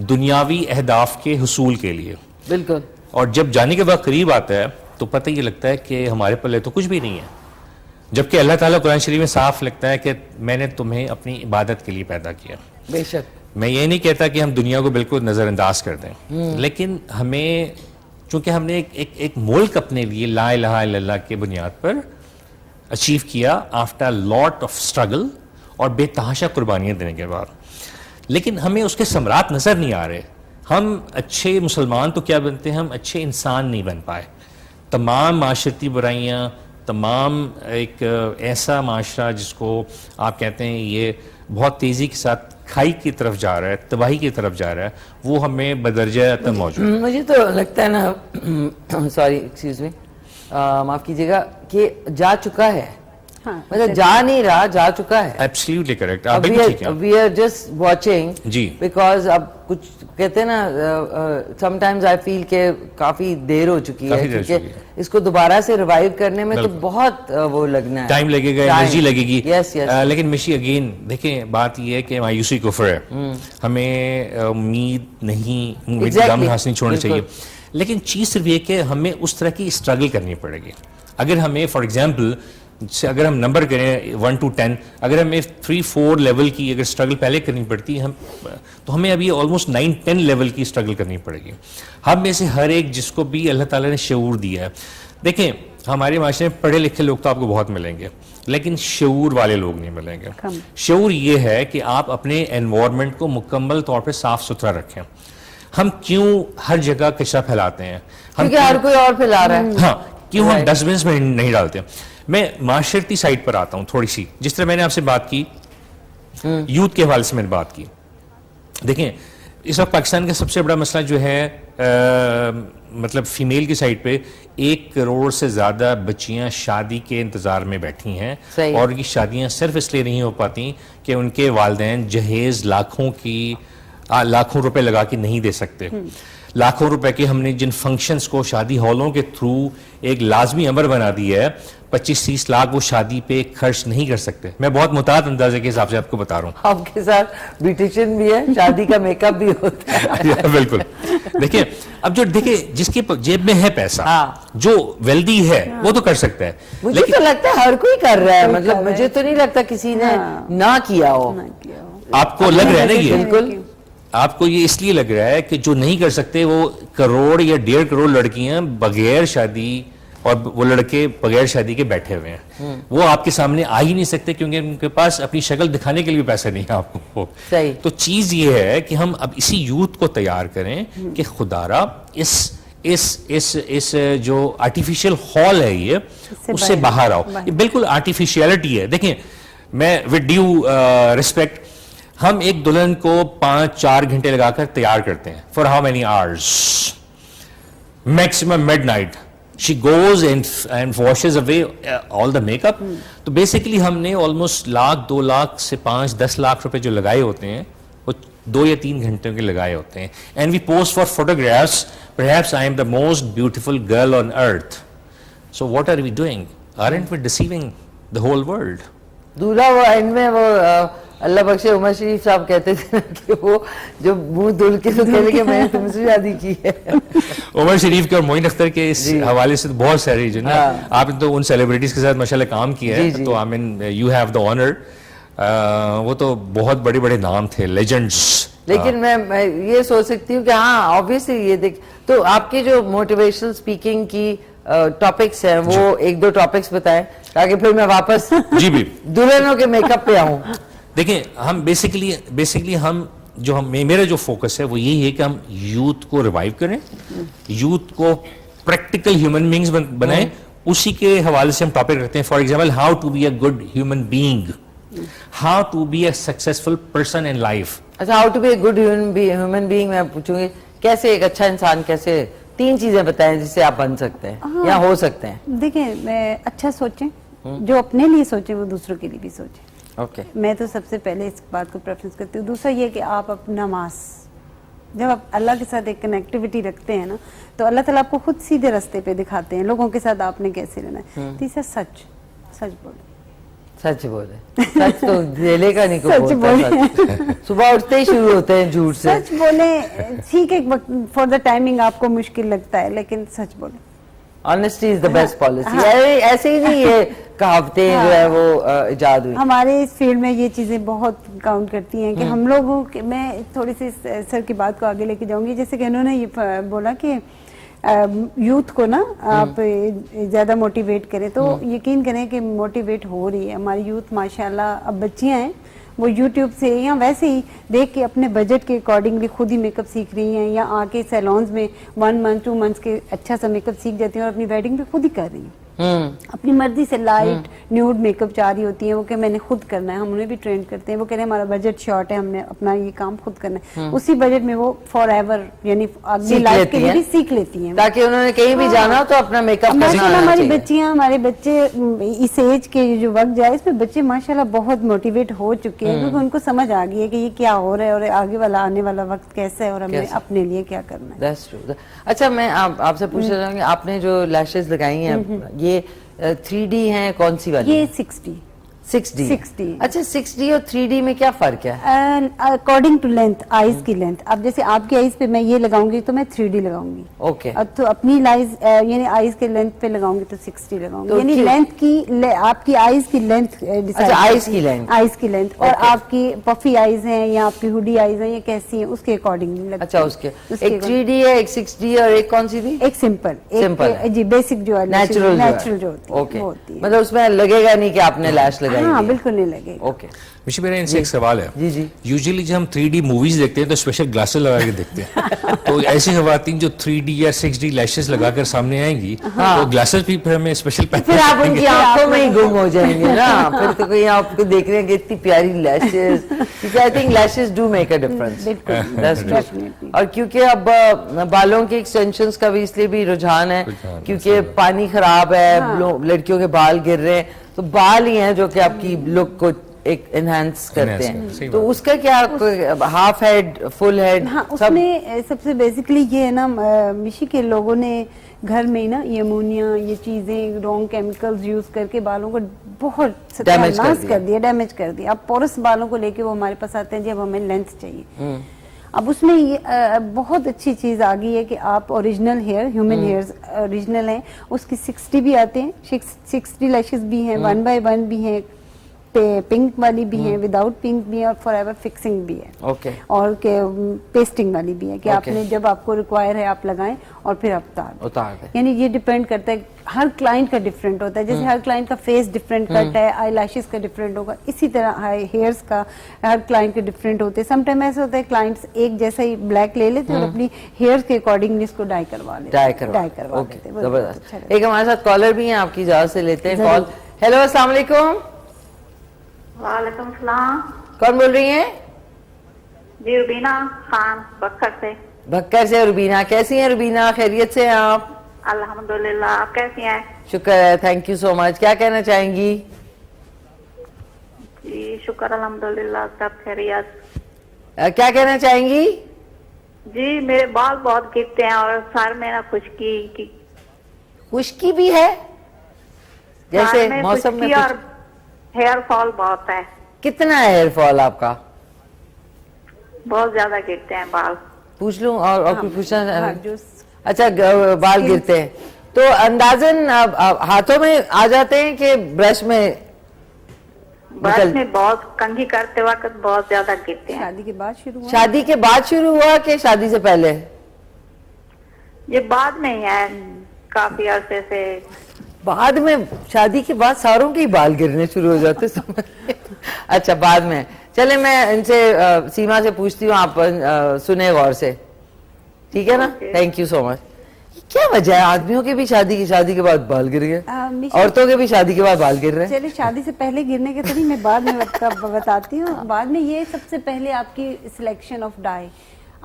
دنیاوی اہداف کے حصول کے لیے. بالکل. اور جب جانے کے وقت قریب آتا ہے تو پتہ یہ لگتا ہے کہ ہمارے پلے تو کچھ بھی نہیں ہے. جبکہ اللہ تعالیٰ قرآن شریف میں صاف لگتا ہے کہ میں نے تمہیں اپنی عبادت کے لیے پیدا کیا. بے شک. میں یہ نہیں کہتا کہ ہم دنیا کو بالکل نظر انداز کر دیں، لیکن ہمیں چونکہ ہم نے ایک ملک اپنے لیے لا الہ الا اللہ کے بنیاد پر اچیو کیا آفٹر لاٹ آف اسٹرگل اور بے تحاشا قربانیاں دینے کے بعد، لیکن ہمیں اس کے ثمرات نظر نہیں آ رہے. ہم اچھے مسلمان تو کیا بنتے ہیں، ہم اچھے انسان نہیں بن پائے. تمام معاشرتی برائیاں، تمام ایک ایسا معاشرہ جس کو آپ کہتے ہیں یہ بہت تیزی کے ساتھ کھائی کی طرف جا رہا ہے، تباہی کی طرف جا رہا ہے، وہ ہمیں بدرجہ تک موجود ہے. مجھے تو لگتا ہے نا سوری ایکسکیوز می معاف کیجیے گا کہ جا چکا ہے. मतलब जा नहीं रहा, जा चुका है. एब्सोल्युटली करेक्ट, आप बिल्कुल ठीक हैं. We are just watching ji. because अब कुछ कहते हैं ना, sometimes I feel कि काफी देर हो चुकी है, क्योंकि इसको दोबारा से रिवाइव करने में तो बहुत वो लगना है, टाइम लगेगा, एनर्जी लगेगी. Yes yes. लेकिन मिशी अगेन देखें, बात ये है कि मायूसी कुफ्र है. हमें उम्मीद दम हासिल नहीं छोड़ना चाहिए. लेकिन चीज सिर्फ ये कि हमें उस तरह की स्ट्रगल करनी पड़ेगी. अगर हमें फॉर एग्जाम्पल अगर हम नंबर करें 1 to 10, अगर हमें 3-4 लेवल की अगर स्ट्रगल पहले करनी पड़ती है तो हमें अभी ऑलमोस्ट 9-10 लेवल की स्ट्रगल करनी पड़ेगी. हम में से हर एक जिसको भी अल्लाह ताला ने शऊर दिया है, देखें हमारे माशरे में पढ़े लिखे लोग तो आपको बहुत मिलेंगे, लेकिन शऊर वाले लोग नहीं मिलेंगे. शऊर ये है कि आप अपने एनवायरनमेंट को मुकम्मल तौर पर साफ सुथरा रखें. हम क्यों हर जगह कचरा फैलाते हैं? क्योंकि हर कोई और फैला रहा है. हाँ, क्यों हम डस्टबिन में नहीं डालते? मैं माशरती साइड पर आता हूं थोड़ी सी. जिस तरह मैंने आपसे बात की यूथ के हवाले से मैंने बात की. देखें इस वक्त पाकिस्तान का सबसे बड़ा मसला जो है मतलब फीमेल की साइड पे 1 करोड़ से ज्यादा बच्चियां शादी के इंतजार में बैठी हैं. और उनकी शादियां सिर्फ इसलिए नहीं हो पाती कि उनके वालिदैन जहेज लाखों रुपए लगा के नहीं दे सकते. लाखों रुपए के हमने जिन फंक्शंस को शादी हॉलों के थ्रू एक लाजमी अमर बना दिया है, 25-30 लाख वो शादी पे खर्च नहीं कर सकते. मैं बहुत मुताद अंदाजे के हिसाब से आपको बता रहा हूँ. आपके साथ ब्यूटिशियन भी है, शादी का मेकअप भी होता है. बिल्कुल. देखिए अब जो देखिए जिसके जेब में है पैसा, जो वेल्दी है वो तो कर सकता है. मुझे तो लगता है हर कोई कर रहा है. मतलब मुझे तो नहीं लगता किसी ने ना किया हो. आपको लग रहा है ना? ये बिल्कुल आपको ये इसलिए लग रहा है कि जो नहीं कर सकते वो करोड़ या 1.5 करोड़ लड़कियां बगैर शादी और वो लड़के बगैर शादी के बैठे हुए हैं. वो आपके सामने आ ही नहीं सकते क्योंकि उनके पास अपनी शक्ल दिखाने के लिए पैसा नहीं है आपको. सही. तो चीज ये है कि हम अब इसी यूथ को तैयार करें कि खुदारा इस जो आर्टिफिशियल हॉल है ये उससे बाहर आओ. ये बिल्कुल आर्टिफिशियलिटी है. देखें मैं विद ड्यू रिस्पेक्ट, हम एक दुल्हन को 5-4 घंटे लगाकर तैयार करते हैं. For how many hours? Maximum midnight she goes and washes away all the makeup. तो बेसिकली हमने ऑलमोस्ट 1-2 लाख से 5-10 लाख रुपए जो लगाए होते हैं वो 2 या 3 घंटों के लगाए होते हैं. And we post for photographs. Perhaps I am the most beautiful girl on earth. So what are we doing? Aren't we deceiving the whole world? दूल्हा वो एंड में वो अल्लाह बख्शे उमर शरीफ साहब कहते थे कि वो जो मुंह धुल के तो कह कि मैंने तुमसे शादी की है. उमर शरीफ के और मोइन अख्तर के इस हवाले से तो बहुत सारी जो ना आपने तो उन सेलिब्रिटीज के साथ माशाल्लाह काम किया है. तो I mean you have the honour. वो तो बहुत बड़े बड़े नाम थे, लेजेंड्स. लेकिन मैं ये सोच सकती हूँ कि हाँ ऑब्वियसली ये देख तो आपके जो मोटिवेशनल स्पीकिंग की टॉपिक्स हैं वो 1-2 टॉपिक्स बताएं ताकि फिर मैं वापस जी भी दुल्हनों के मेकअप पे आऊं. देखिए हम बेसिकली मेरा जो फोकस है वो यही है कि हम यूथ को रिवाइव करें, यूथ को प्रैक्टिकल ह्यूमन बीइंग्स बनाएं. उसी के हवाले से हम टॉपिक रखते हैं. For example how to be a good human being, how to be a successful person in life. अच्छा, how to be a good human being मैं पूछूंगी कैसे एक अच्छा इंसान, कैसे 3 चीजें बताएं जिससे आप बन सकते हैं या हो सकते हैं. देखिए अच्छा सोचें, जो अपने लिए सोचें वो दूसरों के लिए भी सोचें. ओके. मैं तो सबसे पहले इस बात को प्रेफरेंस करती हूँ. दूसरा ये कि आप अपना नमाज, जब आप अल्लाह के साथ एक कनेक्टिविटी रखते हैं ना तो अल्लाह ताला आपको खुद सीधे रास्ते पे दिखाते हैं लोगों के साथ आपने कैसे रहना है. तीसरा सच बोले. सच बोले. सच तो दिले का नहीं सच बोले. सुबह उठते ही शुरू होते हैं झूठ से. सच बोले. ठीक है फॉर द टाइमिंग आपको मुश्किल लगता है लेकिन सच बोले. Honesty is the best policy. ऐसे ही नहीं ये कहावतें जो है वो इजाद हुई. हमारे इस फील्ड में ये चीजें बहुत काउंट करती हैं कि हम लोगों के, मैं थोड़ी सी सर की बात को आगे लेके जाऊंगी. जैसे कि उन्होंने ये बोला कि यूथ को ना आप ज्यादा मोटिवेट करें, तो यकीन करें कि मोटिवेट हो रही है हमारी यूथ माशाल्लाह. अब बच्चियां हैं वो यूट्यूब से या वैसे ही देख के अपने बजट के अकॉर्डिंगली खुद ही मेकअप सीख रही हैं या आके सैलून्स में 1 मंथ 2 मंथ्स के अच्छा सा मेकअप सीख जाती हैं और अपनी वेडिंग पे खुद ही कर रही हैं. अपनी मर्जी से लाइट न्यूड मेकअप चाह रही होती है वो कि मैंने खुद करना है, हम उन्हें भी ट्रेन करते हैं, वो कह रहे हैं हमारा बजट शॉर्ट है, हमने अपना ये काम खुद करना है, उसी बजट में वो फॉर एवर यानी अगली लाइफ के लिए भी सीख लेती हैं, ताकि उन्होंने कहीं भी जाना हो तो अपना मेकअप माशाल्लाह। हमारी बच्चियां, हमारे बच्चे इस एज के जो वक्त जाए इसमें बच्चे माशाल्लाह बहुत मोटिवेट हो चुके हैं, क्योंकि उनको समझ आ गई है कि ये क्या हो रहा है और आगे वाला आने वाला वक्त कैसा है और हमें अपने लिए क्या करना है। That's true. अच्छा, मैं आपसे पूछना चाहूंगी, आपने जो लैशेस लगाई हैं ये 3D हैं, कौन सी वाली? ये 6D। 6D। अच्छा, 6D और 3D में क्या फर्क है? अकॉर्डिंग टू लेंथ, आईज की लेंथ। अब जैसे आपकी आईज पे मैं ये लगाऊंगी तो मैं 3D लगाऊंगी, ओके। अब तो अपनी आईज यानी आईज के लेंथ पे लगाऊंगी तो 6D लगाऊंगी, तो यानी लेंथ की आपकी आईज की लेंथ। अच्छा, आईज की लेंथ, आईज की लेंथ, और आपकी पफी आईज हैं या आपकी हुडी आईज हैं, ये कैसी है उसके अकॉर्डिंग। अच्छा, उसके एक 3D है, एक 6D और एक कौन सी थी? एक सिंपल जी, बेसिक जो है नेचुरल जो होती है, ओके। मतलब उसमें लगेगा नहीं कि आपने लैश लगाई? हाँ, बिल्कुल नहीं लगेगा। ओके। मिशी, मेरा इनसे एक सवाल है। जी जी। यूजुअली जब हम 3D मूवीज देखते हैं तो स्पेशल ग्लासेस लगा के देखते हैं, तो ऐसी खवातीन जो 3D या 6D लैशेस लगाकर सामने आएंगी तो ग्लासेस भी फिर हमें स्पेशल फिर आप उनकी आंखों में ही गुम हो जाएंगे ना, फिर तो कोई आपको देख रहे हैं कि इतनी प्यारी लैशेस, क्योंकि I think lashes do make a difference. और क्योंकि अब बालों के एक्सटेंशंस का भी इसलिए भी रुझान है क्योंकि पानी खराब है, लड़कियों के बाल गिर रहे हैं, तो बाल ही हैं जो कि आपकी लुक को एक एनहांस करते हैं। तो उसका क्या, हाफ हेड, फुल हेड? हाँ, उसमें सबसे बेसिकली ये है ना मिशी के लोगों ने घर में ना ये अमोनिया, ये चीजें, रॉन्ग केमिकल्स यूज करके बालों को बहुत सत्यानाश कर दिया, डैमेज कर दिया। अब पोरस बालों को लेके वो हमारे पास आते हैं जब हमें लेंथ चाहिए। अब उसमें ये बहुत अच्छी चीज आ गई है कि आप original hair, human hairs original हैं, उसकी 60 भी आते हैं, 60 लैशेस भी हैं, 1x1 भी हैं, पिंक वाली भी है, विदाउट पिंक भी है, और फॉरएवर फिक्सिंग भी है, ओके। और के पेस्टिंग वाली भी है कि आपने जब आपको रिक्वायर है आप लगाएं और फिर आप उतार दें। यानी ये डिपेंड करता है, हर क्लाइंट का डिफरेंट होता है, जैसे हर क्लाइंट का फेस डिफरेंट कट है, आई लैशेस का डिफरेंट होगा, इसी तरह हेयर्स का हर क्लाइंट के डिफरेंट होते हैं। समटाइम ऐसा होता है क्लाइंट्स एक जैसा ही ब्लैक ले लेते हैं और अपनी हेयर्स के अकॉर्डिंग इसको डाई करवा लेते हैं। जबरदस्त। एक हमारे साथ कॉलर भी हैं, आपकी इजाजत से लेते हैं कॉल। हेलो, अस्सलाम वालेकुम। वालेकुम सलाम। कौन बोल रही हैं? जी, रुबीना खान, बक्कर से। बक्कर से रुबीना, कैसी हैं रुबीना? खैरियत से हैं आप? अल्हम्दुलिल्लाह, आप कैसी हैं? शुक्र है, थैंक यू सो मच। क्या कहना चाहेंगी? जी शुक्र, अल्हम्दुलिल्लाह, सब खैरियत। क्या कहना चाहेंगी? जी, मेरे बाल बहुत गिरते हैं और सर में ना खुश्की भी है, जैसे मौसम में और हेयर फॉल बहुत है। कितना है हेयर फॉल आपका? बहुत ज्यादा गिरते हैं बाल। पूछ लूं और कुछ पूछना? अच्छा, बाल गिरते हैं तो अंदाजन हाथों में आ जाते हैं कि ब्रश में? ब्रश में बहुत कंघी करते वक्त बहुत ज्यादा गिरते हैं। शादी के बाद शुरू हुआ? शादी के बाद शुरू हुआ कि शादी से पहले? ये बाद में ही है, काफी अरसे से। बाद में? शादी के बाद सारों के ही बाल गिरने शुरू हो जाते समझ। अच्छा, बाद में। चले, मैं इनसे सीमा से पूछती हूँ, आप सुने गौर से, ठीक है ना? Thank you so much. क्या वजह है आदमियों के भी शादी के बाद बाल गिर गए, औरतों के भी शादी के बाद बाल गिर रहे हैं? चलिए, शादी से पहले गिरने के तो नहीं, मैं बाद में बताती हूँ। बाद में ये सबसे पहले आपकी सिलेक्शन ऑफ डाई,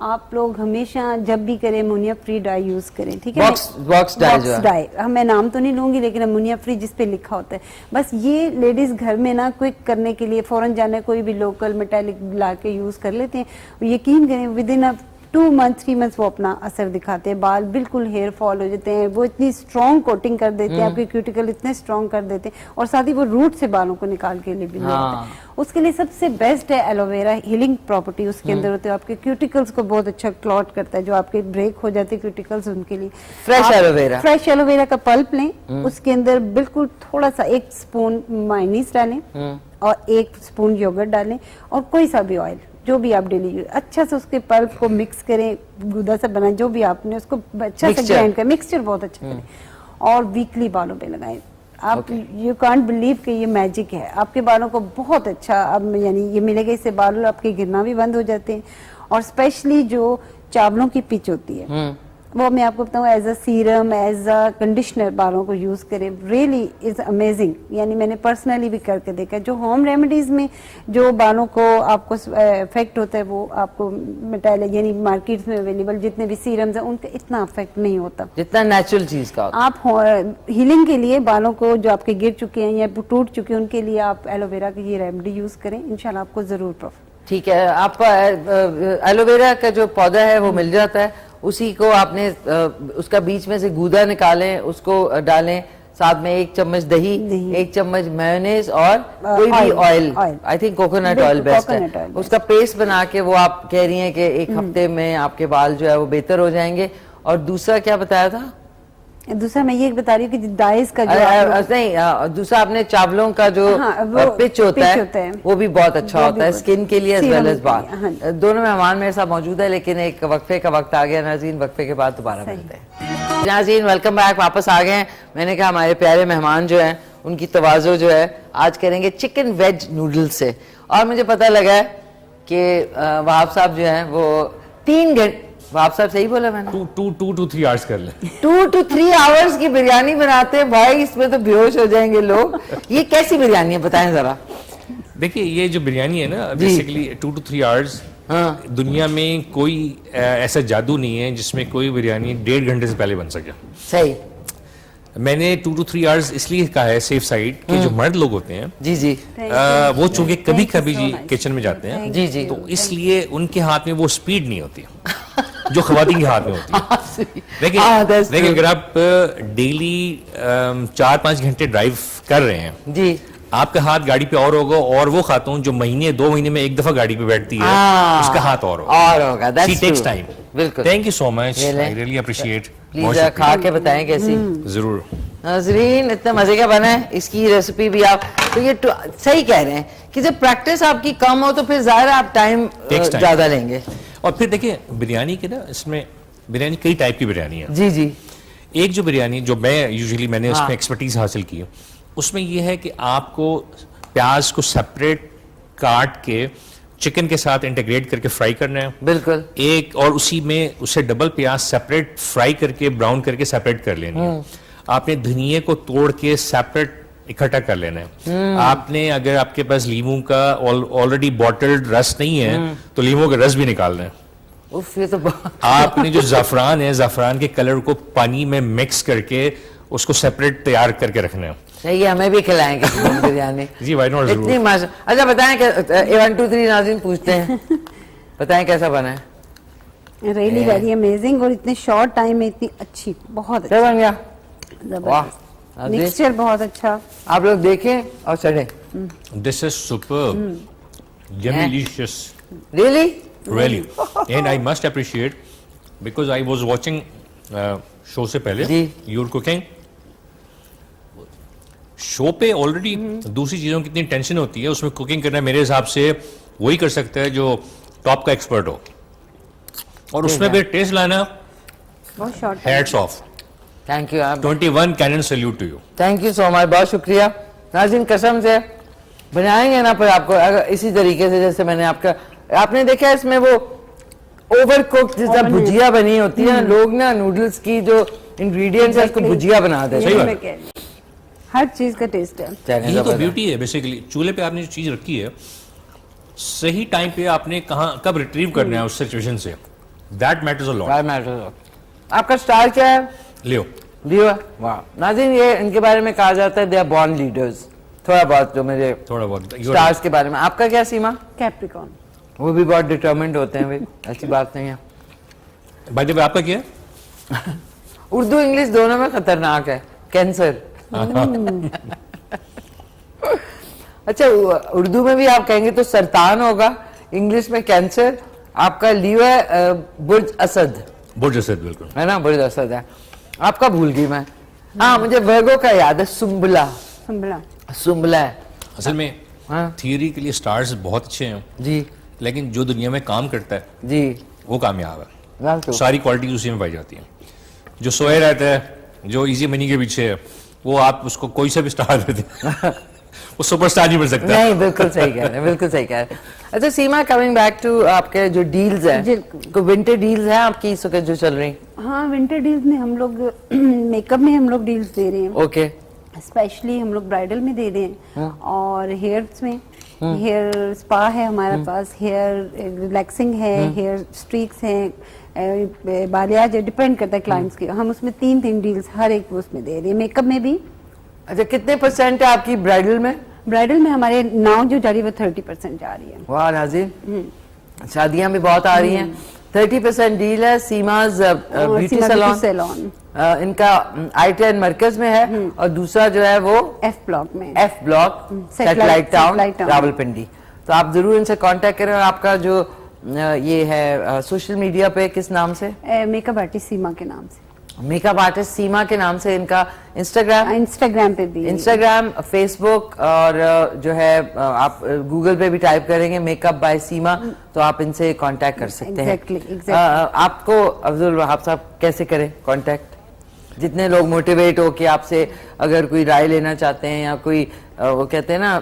आप लोग हमेशा जब भी करें अमोनिया फ्री डाई यूज करें, ठीक है? बॉक्स डाई, मैं नाम तो नहीं लूंगी लेकिन अमोनिया फ्री जिस पे लिखा होता है, बस ये लेडीज घर में ना क्विक करने के लिए फौरन जाने कोई भी लोकल मेटालिक ला के यूज कर लेते हैं। यकीन करें विद इन 2 मंथ 3 मंथ वो अपना असर दिखाते हैं, बाल बिल्कुल हेयर फॉल हो जाते हैं, वो इतनी स्ट्रॉन्ग कोटिंग कर देते हैं, आपके क्यूटिकल इतने स्ट्रॉन्ग कर देते हैं, और साथ ही वो रूट से बालों को निकाल के लिए भी नहीं होता है। उसके लिए सबसे बेस्ट है एलोवेरा, हीलिंग प्रॉपर्टी उसके अंदर होती है, आपके क्यूटिकल्स को बहुत अच्छा क्लॉट करता है, जो आपके ब्रेक हो जाते हैं क्यूटिकल्स उनके लिए। फ्रेश एलोवेरा का पल्प लें, उसके अंदर बिल्कुल थोड़ा सा 1 स्पून मायोनीज डालें और 1 स्पून योगर्ट डालें और कोई सा भी ऑयल जो भी आप डेली अच्छा से उसके पल्प को मिक्स करें, गुदा सा बनाए, जो भी आपने उसको अच्छा से ग्राइंड करें, मिक्सचर बहुत अच्छा करें और वीकली बालों पे लगाएं। आप यू कांट बिलीव कि ये मैजिक है, आपके बालों को बहुत अच्छा अब यानी ये मिलेगा, इससे बाल आपके गिरना भी बंद हो जाते हैं। और स्पेशली जो चावलों की पिच होती है وہ میں آپ کو بتاؤں as a serum as a conditioner بالوں کو یوز کریں, ریئلی از امیزنگ. یعنی میں نے پرسنلی بھی کر کے دیکھا, جو ہوم ریمیڈیز میں جو بالوں کو آپ کو افیکٹ ہوتا ہے وہ آپ کو میٹالک یعنی مارکیٹس میں اویلیبل جتنے بھی سیرمز ہیں ان کا اتنا افیکٹ نہیں ہوتا جتنا نیچرل چیز کا ہوتا. آپ ہیلنگ کے لیے بالوں کو جو آپ کے گر چکے ہیں یا ٹوٹ چکے ہیں ان کے لیے آپ ایلو ویرا کی یہ ریمیڈی یوز کریں, انشاءاللہ آپ کو ضرور پروفٹ. ٹھیک ہے, آپ ایلو ویرا کا جو پودا ہے وہ مل جاتا ہے, اسی کو آپ نے اس کا بیچ میں سے گودا نکالیں, اس کو ڈالیں, ساتھ میں 1 چمچ دہی, 1 چمچ میونیز اور کوئی بھی oil, I think coconut oil best ہے, اس کا پیسٹ بنا کے وہ آپ کہہ رہی ہیں کہ 1 ہفتے میں آپ کے بال جو ہے وہ بہتر ہو جائیں گے. اور دوسرا کیا بتایا تھا؟ دوسرا میں یہ بتا رہی ہوں کہ ڈائز کا جو نہیں, دوسرا آپ نے چاولوں کا جو پچ ہوتا ہے وہ بھی بہت اچھا ہوتا ہے اسکن کے لیے ایز ویل ایز بال. دونوں مہمان میرے ساتھ موجود ہے, لیکن ایک وقفے کا وقت آ گیا ناظرین, وقفے کے بعد دوبارہ ملتے ہیں. ناظرین ویلکم بیک, واپس آ گئے ہیں. میں نے کہا ہمارے پیارے مہمان جو ہیں ان کی تواضع جو ہے آج کریں گے چکن ویج نوڈل سے, اور مجھے پتہ لگا ہے کہ وہاب صاحب جو ہیں وہ 3 گھنٹے, وہاب صاحب صحیح بولا میں نے, 2 to 3 hours کر لیں. 2 to 3 hours کی بریانی بناتے ہیں بھائی, اس میں تو بیہوش ہو جائیں گے لوگ. یہ کیسی بریانی ہے بتائیں ذرا. دیکھیے یہ جو بریانی ہے نا بیسیکلی 2 to 3 hours, دنیا میں کوئی ایسا جادو نہیں ہے جس میں کوئی بریانی 1.5 گھنٹے سے پہلے بن سکے. صحیح. میں نے 2 to 3 hours اس لیے کہا ہے سیف سائڈ, کہ جو مرد لوگ ہوتے ہیں جی جی وہ چونکہ کبھی کبھی جی کچن میں جاتے ہیں, جی جی, تو اس لیے ان کے ہاتھ میں وہ سپیڈ نہیں ہوتی جو خواتین کے ہاتھ میں ہوتی ہے. دیکھیں اگر آپ ڈیلی 4-5 گھنٹے ڈرائیو کر رہے ہیں جی, آپ کا ہاتھ گاڑی پہ اور ہوگا, اور وہ خاتون جو 1-2 مہینے میں 1 دفعہ گاڑی پہ بیٹھتی ہے اس کا ہاتھ اور ہوگا. She takes time. بالکل. Thank you so much. I really appreciate. Please کھا کے بتائیں کیسی. ضرور. ناظرین اتنے مزے کا بنا ہے, اس کی ریسیپی بھی آپ, تو یہ صحیح کہہ رہے ہیں کہ جب پریکٹس آپ کی کم ہو تو پھر ظاہر آپ ٹائم زیادہ لیں گے. اور پھر دیکھیں بریانی کے نا, اس میں بریانی کئی ٹائپ کی بریانی ہے. جی جی. ایک جو بریانی جو میں نے اس میں ایکسپرٹیز حاصل کی ہے, اس میں یہ ہے کہ آپ کو پیاز کو سیپریٹ کاٹ کے چکن کے ساتھ انٹیگریٹ کر کے فرائی کرنا ہے. بالکل. ایک اور اسی میں اسے ڈبل پیاز سیپریٹ فرائی کر کے براؤن کر کے سیپریٹ کر لینی ہے. آپ نے دھنیے کو توڑ کے سیپریٹ اکٹھا کر لینا ہے. آپ نے اگر آپ کے پاس لیموں کا آلریڈی بوٹلڈ رس نہیں ہے تو لیموں کا رس بھی نکالنا ہے. آپ نے جو زعفران ہے, زعفران کے کلر کو پانی میں مکس کر کے اس کو سیپریٹ تیار کر کے رکھنا ہے. یہ ہمیں بھی کھلائیں گے بریانی. جی وائی ناٹ. اتنی اچھا بتائیں کہ 1 2 3 ناظرین پوچھتے ہیں, بتائیں کیسا بنا ہے. ریئلی ویری امیزنگ, اور اتنے شارٹ ٹائم میں اتنی اچھی, بہت اچھا بن گیا. مکسچر بہت اچھا. آپ لوگ دیکھیں اور چڑھیں. This is superb. Delicious. Really? Really. And I must appreciate, because I was watching show سے پہلے You're Cooking. شو پہ آلریڈی دوسری چیزوں کی اتنی ٹینشن ہوتی ہے, اس میں کوکنگ کرنا میرے حساب سے وہی کر سکتا ہے جو ٹاپ کا ایکسپرٹ ہو, اور اس میں پھر ٹیسٹ لانا, hats off. Thank you. 21 cannon salute to you. Thank you so much, بہت شکریہ ناظرین. قسم سے بنائیں گے نا پھر آپ کو اسی طریقے سے جیسے میں نے آپ نے دیکھا اس میں وہ اوور کوک جیسا بھجیا بنی ہوتی ہے. لوگ نا نوڈلز کی جو انگریڈینٹس ہے اس کو بھجیا بنا دیتے ہیں. ہر چیز کا ٹیسٹ ہے. یہ تو بیوٹی ہے بیسیکلی. چولہے پہ آپ نے جو چیز رکھی ہے صحیح ٹائم پہ آپ نے کب ریٹریو کرنا ہے اس سچویشن سے, دیٹ میٹرز اے لاٹ. آپ کا اسٹار کیا ہے؟ لیو. واہ ناظرین, یہ ان کے بارے میں کہا جاتا ہے دے آر بورن لیڈرز. تھوڑا بہت جو مجھے اسٹارز کے بارے میں. آپ کا کیا سیما؟ کیپریکارن. وہ بھی بہت ڈٹرمنڈ ہوتے ہیں, ایسی بات نہیں ہے. بائی دی وے آپ کا کیا ہے؟ اردو انگلش دونوں میں خطرناک ہے. کینسر. اچھا اردو میں بھی آپ کہیں گے تو سرطان ہوگا, انگلش میں کینسر. آپ کا لیو ہے برج اسد. برج اسد بالکل ہے نا, برج اسد ہے. آپ کا بھول گئی میں. ہاں مجھے ورگو کا یاد ہے, سنبلا. سنبلا ہے اصل میں. تھیوری کے لیے سٹارز بہت اچھے ہیں جی, لیکن جو دنیا میں کام کرتا ہے جی وہ کامیاب ہے. ساری کوالٹیز اسی میں پائی جاتی ہیں. جو سوئے رہتا ہے, جو ایزی منی کے پیچھے ہے, وہ آپ اس کو کوئی سا بھی سٹار دے دیں वो सुपरस्टार नहीं बन सकता. नहीं, बिल्कुल सही कह रहे हैं, बिल्कुल सही कह रहे हैं. अच्छा सीमा, कमिंग बैक टू आपके जो डील्स हैं, कोई विंटर डील्स हैं आपकी इस वक्त जो चल रही? हाँ, विंटर डील्स में हम लोग मेकअप में हम लोग डील्स दे रहे हैं. ओके. स्पेशली हम लोग ब्राइडल में दे रहे हैं और हेयर्स में हेयर स्पा है हमारे पास, हेयर रिलैक्सिंग है, हेयर स्ट्रीक्स हैं, बालियाज, डिपेंड करता है क्लाइंट्स के. हम उसमें 3 डील्स हर एक उसमें दे रहे हैं. मेकअप में भी. अच्छा, कितने % है आपकी ब्राइडल में? ब्राइडल में हमारे नाउ जो जा रही है वो 30% जा रही है. वाह नाज़रीन, शादियां भी बहुत आ रही हैं. 30% डील है. सीमाज ब्यूटी सैलून, इनका I-10 मरकज में है और दूसरा जो है वो F ब्लॉक में, F block satellite town Rawalpindi. तो आप जरूर इनसे कांटेक्ट करें. और आपका जो ये है सोशल मीडिया पे किस नाम से? मेकअप आर्टिस्ट सीमा के नाम से. मेकअप आर्टिस्ट सीमा के नाम से इनका इंस्टाग्राम पे भी, इंस्टाग्राम, फेसबुक और जो है आप गूगल पे भी टाइप करेंगे मेकअप बाय सीमा तो आप इनसे कांटेक्ट कर सकते हैं. आपको अब्दुल वहाब साहब कैसे करें कांटेक्ट? जितने लोग मोटिवेट हो कि आपसे अगर कोई राय लेना चाहते हैं या कोई वो कहते हैं ना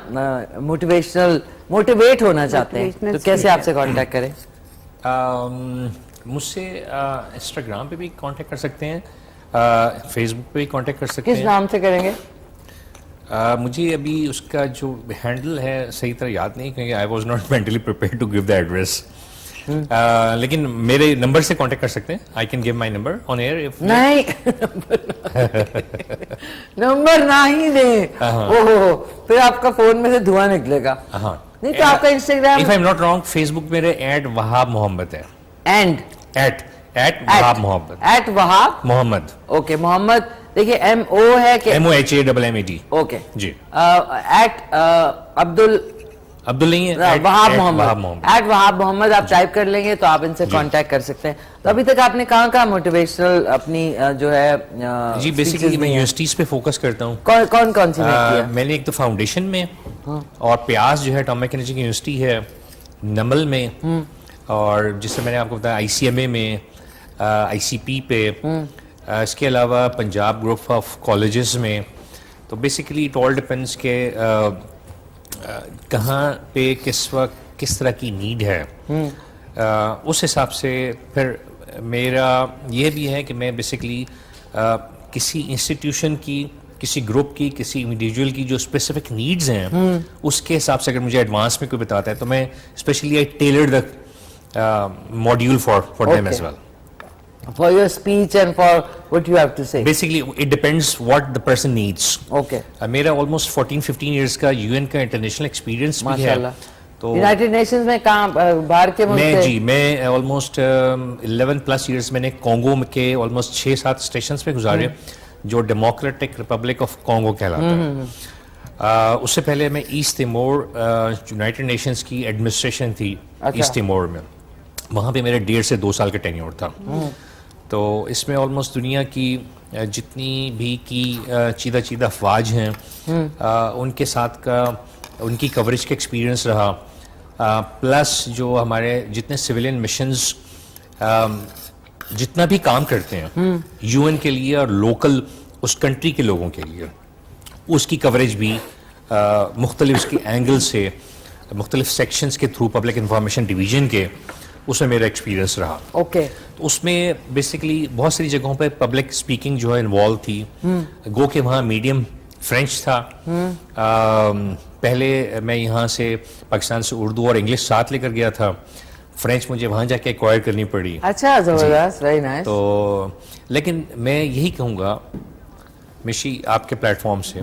मोटिवेट होना चाहते हैं तो कैसे आपसे कांटेक्ट करें? मुझसे इंस्टाग्राम पे भी कांटेक्ट कर सकते हैं, फेसबुक पे भी कांटेक्ट कर सकते हैं. किस नाम से करेंगे? मुझे अभी उसका जो हैंडल है सही तरह याद नहीं क्योंकि I was not mentally prepared to give the address. लेकिन मेरे नंबर से कांटेक्ट कर सकते हैं. I can give my number on air if नहीं. नंबर ना ही दे. ओहो, फिर आपका फोन में से धुआं निकलेगा. नहीं तो आपका Instagram, if I am not wrong, Facebook मेरे @वहाब मोहम्मद है. वहाब मोहम्मद, वहाब मोहम्मद. ओके, मोहम्मद. देखिए MO है कि MOHAMMAD. ओके जी. अब्दुल नहीं है, वहाब मोहम्मद. वहाब मोहम्मद आप टाइप कर लेंगे तो आप इनसे कांटेक्ट कर सकते हैं. तो अभी तक आपने कहाँ मोटिवेशनल अपनी जो है जी बेसिकली मैं यूनिवर्सिटीज पे फोकस करता हूँ. कौन सी मैंने एक तो फाउंडेशन में और प्यास जो है टॉमिक एनर्जी की यूनिवर्सिटी है नमल में, और जिससे मैंने आपको बताया ICMA में, ICP पे, इसके अलावा पंजाब ग्रुप ऑफ कॉलेजेस में. तो बेसिकली इट ऑल डिपेंड्स के कहाँ पे किस वक्त किस तरह की नीड है, उस हिसाब से फिर मेरा ये भी है कि मैं बेसिकली किसी इंस्टीट्यूशन की, किसी ग्रुप की, किसी इंडिविजुअल की जो स्पेसिफिक नीड्स हैं उसके हिसाब से अगर मुझे एडवांस में कोई बताता है तो मैं specially I tailor the module for them as well. For your speech and for what you have to say. Basically, it depends what the person needs. Okay. मेरा almost 14-15 years का UN का international experience भी है. तो United Nations में कहाँ बाहर के मुल्क से? मैं almost 11+ years मैंने कॉन्गो के almost 6-7 stations पे गुजारे जो Democratic Republic of Congo कहलाता है. उससे पहले मैं ईस्ट तिमोर, यूनाइटेड नेशंस की एडमिनिस्ट्रेशन थी ईस्ट तिमोर में, वहाँ पे मेरे 1.5 से 2 साल का टेन्योर था. तो इसमें ऑलमोस्ट दुनिया की जितनी भी की चीदा अफवाज हैं उनके साथ का उनकी कवरेज का एक्सपीरियंस रहा, प्लस जो हमारे जितने सिविलियन मिशंस जितना भी काम करते हैं UN के लिए और लोकल उस कंट्री के लोगों के लिए, उसकी कवरेज भी मुख्तलिफ उसके एंगल से मुख्तलिफ सेक्शंस के थ्रू पब्लिक इंफॉर्मेशन डिवीजन के, उसमें मेरा एक्सपीरियंस रहा. ओके. तो उसमें बेसिकली बहुत सारी जगहों पे पब्लिक स्पीकिंग जो है इन्वॉल्व थी. गो के वहाँ मीडियम फ्रेंच था. पहले मैं यहाँ से पाकिस्तान से उर्दू और इंग्लिश साथ लेकर गया था. फ्रेंच मुझे वहाँ जाके एक्वायर करनी पड़ी. अच्छा, जबरदस्त, वेरी नाइस. तो लेकिन मैं यही कहूँगा मिशी आपके प्लेटफॉर्म से,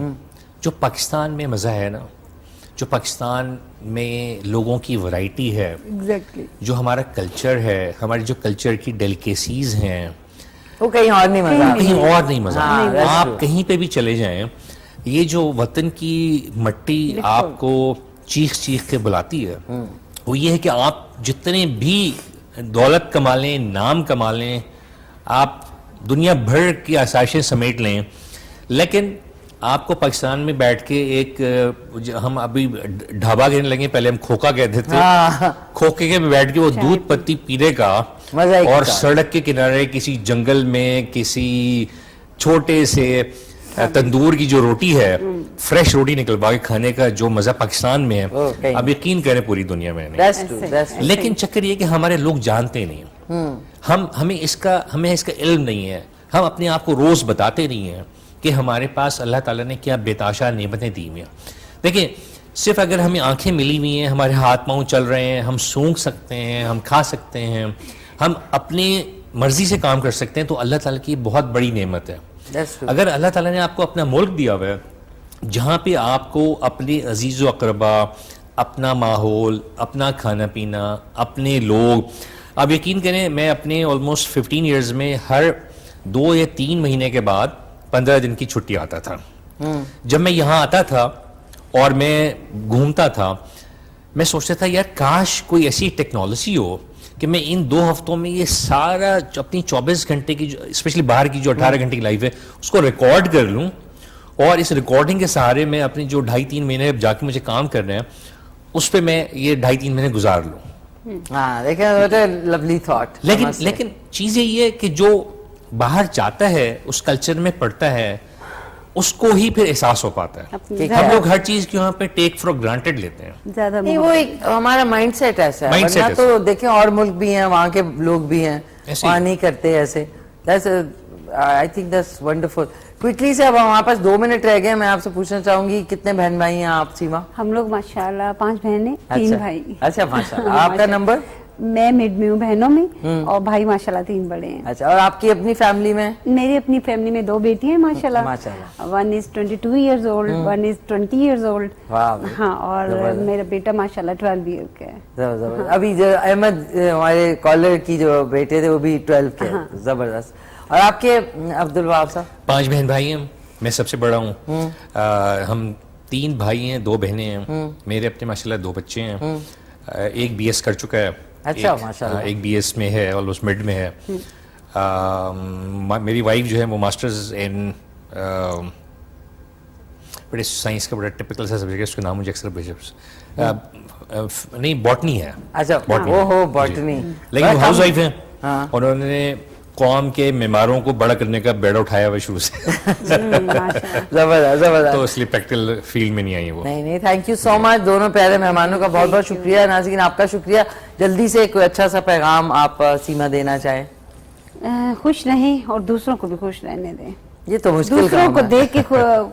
जो पाकिस्तान में मज़ा है ना, जो पाकिस्तान में लोगों की वैरायटी है, जो हमारा कल्चर है, हमारी जो कल्चर की डेलिकेसीज हैं, वो कहीं और नहीं मजा. कहीं और नहीं मजा. आप कहीं पे भी चले जाएं, ये जो वतन की मट्टी आपको चीख के बुलाती है, वो ये है कि आप जितने भी दौलत कमा लें, नाम कमा लें, आप दुनिया भर की आसाइशें समेट लें, लेकिन आपको पाकिस्तान में बैठ के एक, हम अभी ढाबा कहने लगे, पहले हम खोखा कहते थे, खोखे के बैठ के वो दूध पत्ती पीने का और सड़क के किनारे किसी जंगल में किसी छोटे से تندور کی جو روٹی ہے, فریش روٹی نکلوا کے کھانے کا جو مزہ پاکستان میں ہے, اب یقین کریں پوری دنیا میں نہیں. That's true, that's true. لیکن چکر یہ کہ ہمارے لوگ جانتے نہیں, ہمیں اس کا علم نہیں ہے, ہم اپنے آپ کو روز بتاتے نہیں ہیں کہ ہمارے پاس اللہ تعالیٰ نے کیا بےتاشا نعمتیں دی ہوئی ہیں. دیکھیں, صرف اگر ہمیں آنکھیں ملی ہوئی ہیں, ہمارے ہاتھ پاؤں چل رہے ہیں, ہم سونگھ سکتے ہیں, ہم کھا سکتے ہیں, ہم اپنی مرضی سے کام کر سکتے ہیں, تو اللہ تعالیٰ کی بہت بڑی نعمت ہے. اگر اللہ تعالیٰ نے آپ کو اپنا ملک دیا ہوا ہے جہاں پہ آپ کو اپنے عزیز و اقربا, اپنا ماحول, اپنا کھانا پینا, اپنے لوگ, آپ یقین کریں میں اپنے آلموسٹ 15 ایئرز میں ہر 2 یا 3 مہینے کے بعد 15 دن کی چھٹی آتا تھا. جب میں یہاں آتا تھا اور میں گھومتا تھا, میں سوچتا تھا یار کاش کوئی ایسی ٹیکنالوجی ہو کہ میں ان 2 ہفتوں میں یہ سارا اپنی 24 گھنٹے کی اسپیشلی باہر کی جو 18 گھنٹے کی لائف ہے اس کو ریکارڈ کر لوں, اور اس ریکارڈنگ کے سہارے میں اپنی جو 2.5-3 مہینے جا کے مجھے کام کرنا ہے اس پہ میں یہ 2.5-3 مہینے گزار لوں. ہاں دیکھیں, لولی تھاٹ. لیکن چیز یہ ہے کہ جو باہر جاتا ہے, اس کلچر میں پڑھتا ہے, اس کو ہی پھر احساس ہو پاتا ہے. ہم لوگ ہر چیز کی وہاں پہ ٹیک فار گرانٹیڈ لیتے ہیں. زیادہ نہیں, وہ ایک ہمارا مائنڈ سیٹ ایسا ہے, ورنہ تو دیکھیں اور ملک بھی ہیں, وہاں کے لوگ بھی ہیں, وہاں نہیں کرتے ایسے. I think that's wonderful. Quickly سے اب ہمارے پاس 2 منٹ رہ گئے, میں آپ سے پوچھنا چاہوں گی کتنے بہن بھائی ہیں آپ سیما؟ ہم لوگ ماشاءاللہ 5 بہنیں 3 بھائی. اچھا ماشاءاللہ. آپ کا نمبر؟ میں مڈ میں ہوں بہنوں میں, اور بھائی ماشاءاللہ 3 بڑے ہیں. اچھا, اور آپ کی اپنی فیملی میں؟ میری اپنی فیملی میں 2 بیٹی ہیں ماشاءاللہ. One is 22 years old, one is 20 years old. ہاں, اور میرا بیٹا ماشاءاللہ 12 ایئر کا ہے. ابھی جو احمد ہمارے کالر کی جو بیٹے تھے وہ بھی 12 کے. زبردست. اور آپ کے عبدالوہاب صاحب؟ 5 بہن بھائی ہیں, میں سب سے بڑا ہوں. ہم 3 بھائی ہیں, 2 بہنیں ہیں. میرے اپنے ماشاءاللہ 2 بچے ہیں. ایک BS کر چکا ہے, اچھا ماشاءاللہ, ایک BS میں ہے, آلموسٹ مڈ میں ہے. میری وائف جو ہے وہ ماسٹرز ان بڑے سائنس کا بڑا ٹپکل سا سبجیکٹ ہے, اس کا نام مجھے اکثر نہیں باٹنی ہے. اچھا وہ باٹنی, لیکن وہ ہاؤس وائف ہیں, اور انہوں نے قوم کے معماروں کو بڑا کرنے کا بیڑا اٹھایا ہوا شروع سے. زبردست. تو اس لیے پریکٹیکل فیلڈ میں نہیں آئی وہ. نہیں, تھینک یو سو مچ. دونوں پیارے مہمانوں کا بہت بہت شکریہ. ناظرین آپ کا شکریہ. جلدی سے کوئی اچھا سا پیغام آپ سیما دینا چاہیں؟ خوش رہیں اور دوسروں کو بھی خوش رہنے دیں. یہ تو مشکل دوسروں کو دیکھ کے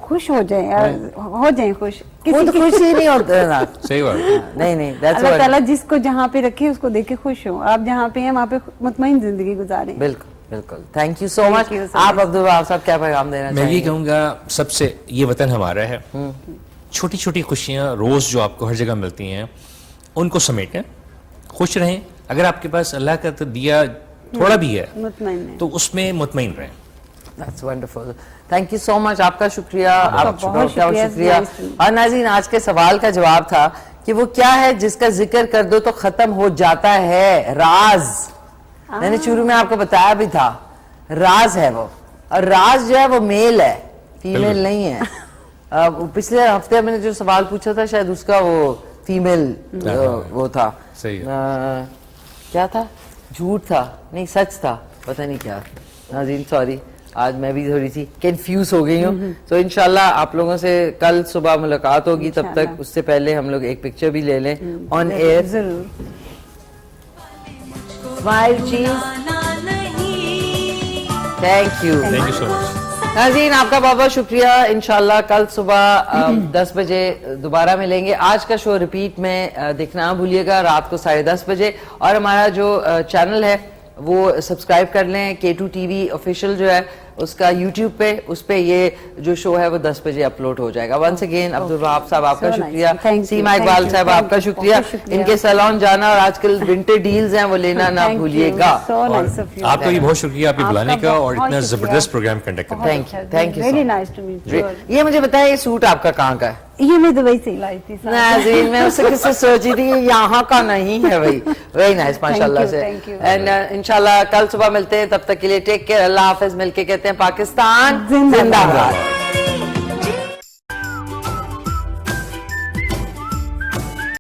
خوش ہو جائیں, ہو جائیں خوش. خود خوش ہی نہیں ہوتے نا. صحیح بات. نہیں, اللہ تعالیٰ جس کو جہاں پہ رکھے اس کو دیکھ کے خوش ہوں. آپ جہاں پہ ہیں وہاں پہ مطمئن زندگی گزاریں. بالکل بالکل. تھینک یو سو مچ. آپ عبدالوہاب صاحب کیا پیغام دینا چاہیں؟ میں یہ کہوں گا سب سے, یہ وطن ہمارا ہے. چھوٹی چھوٹی خوشیاں روز جو آپ کو ہر جگہ ملتی ہیں ان کو سمیٹیں, خوش رہیں. اگر آپ کے پاس اللہ کا دیا تھوڑا بھی ہے تو اس میں مطمئن رہیں. That's wonderful. Thank you so much. آپ کا شکریہ. آپ کا بہت شکریہ. اور ناظرین آج کے سوال کا جواب تھا کہ وہ کیا ہے جس کا ذکر کر دو تو ختم ہو جاتا ہے؟ راز. میں نے شروع میں آپ کو بتایا بھی تھا, راز ہے وہ. اور راز جو ہے وہ میل ہے, فیمیل نہیں ہے. پچھلے ہفتے میں نے جو سوال پوچھا تھا شاید اس کا وہ فیمیل وہ تھا. کیا تھا؟ جھوٹ تھا, نہیں سچ تھا, پتہ نہیں کیا. ناظرین سوری, آج میں بھی تھوڑی سی کنفیوز ہو گئی ہوں. تو انشاءاللہ آپ لوگوں سے کل صبح ملاقات ہوگی. تب تک اس سے پہلے ہم لوگ ایک پکچر بھی لے لیں آن ایئر. ضرور. Smile cheese. Thank you. Thank you so much. ناظرین آپ کا بہت بہت شکریہ. انشاءاللہ کل صبح 10 بجے دوبارہ ملیں گے. آج کا شو ریپیٹ میں دیکھنا نہ بھولیے گا رات کو 10:30 بجے. اور ہمارا جو چینل ہے وہ سبسکرائب کر لیں, K2 TV آفیشیل جو ہے اس کا YouTube پہ, اس پہ یہ جو شو ہے وہ 10 بجے اپلوڈ ہو جائے گا. ونس اگین عبدالوہاب صاحب آپ کا شکریہ. سیما اقبال صاحب آپ کا شکریہ. ان کے سیلون جانا اور آج کل ونٹر ڈیلز ہیں وہ لینا نہ بھولیے گا. آپ کا بھی بہت شکریہ آپ کے بلانے کا اور اتنا زبردست پروگرام کنڈکٹ کرنے کا. Thank you. یہ مجھے بتائیں یہ سوٹ آپ کا کہاں کا ہے؟ یہ میں دبئی سے لائی تھی. ناظرین میں اسے کس سے سوچی تھی یہاں کا نہیں ہے بھائی. ویری نائس ماشاءاللہ سے. اینڈ انشاءاللہ کل صبح ملتے ہیں. تب تک کے لیے ٹیک کیئر. اللہ حافظ. مل کے کہتے ہیں پاکستان زندہ باد.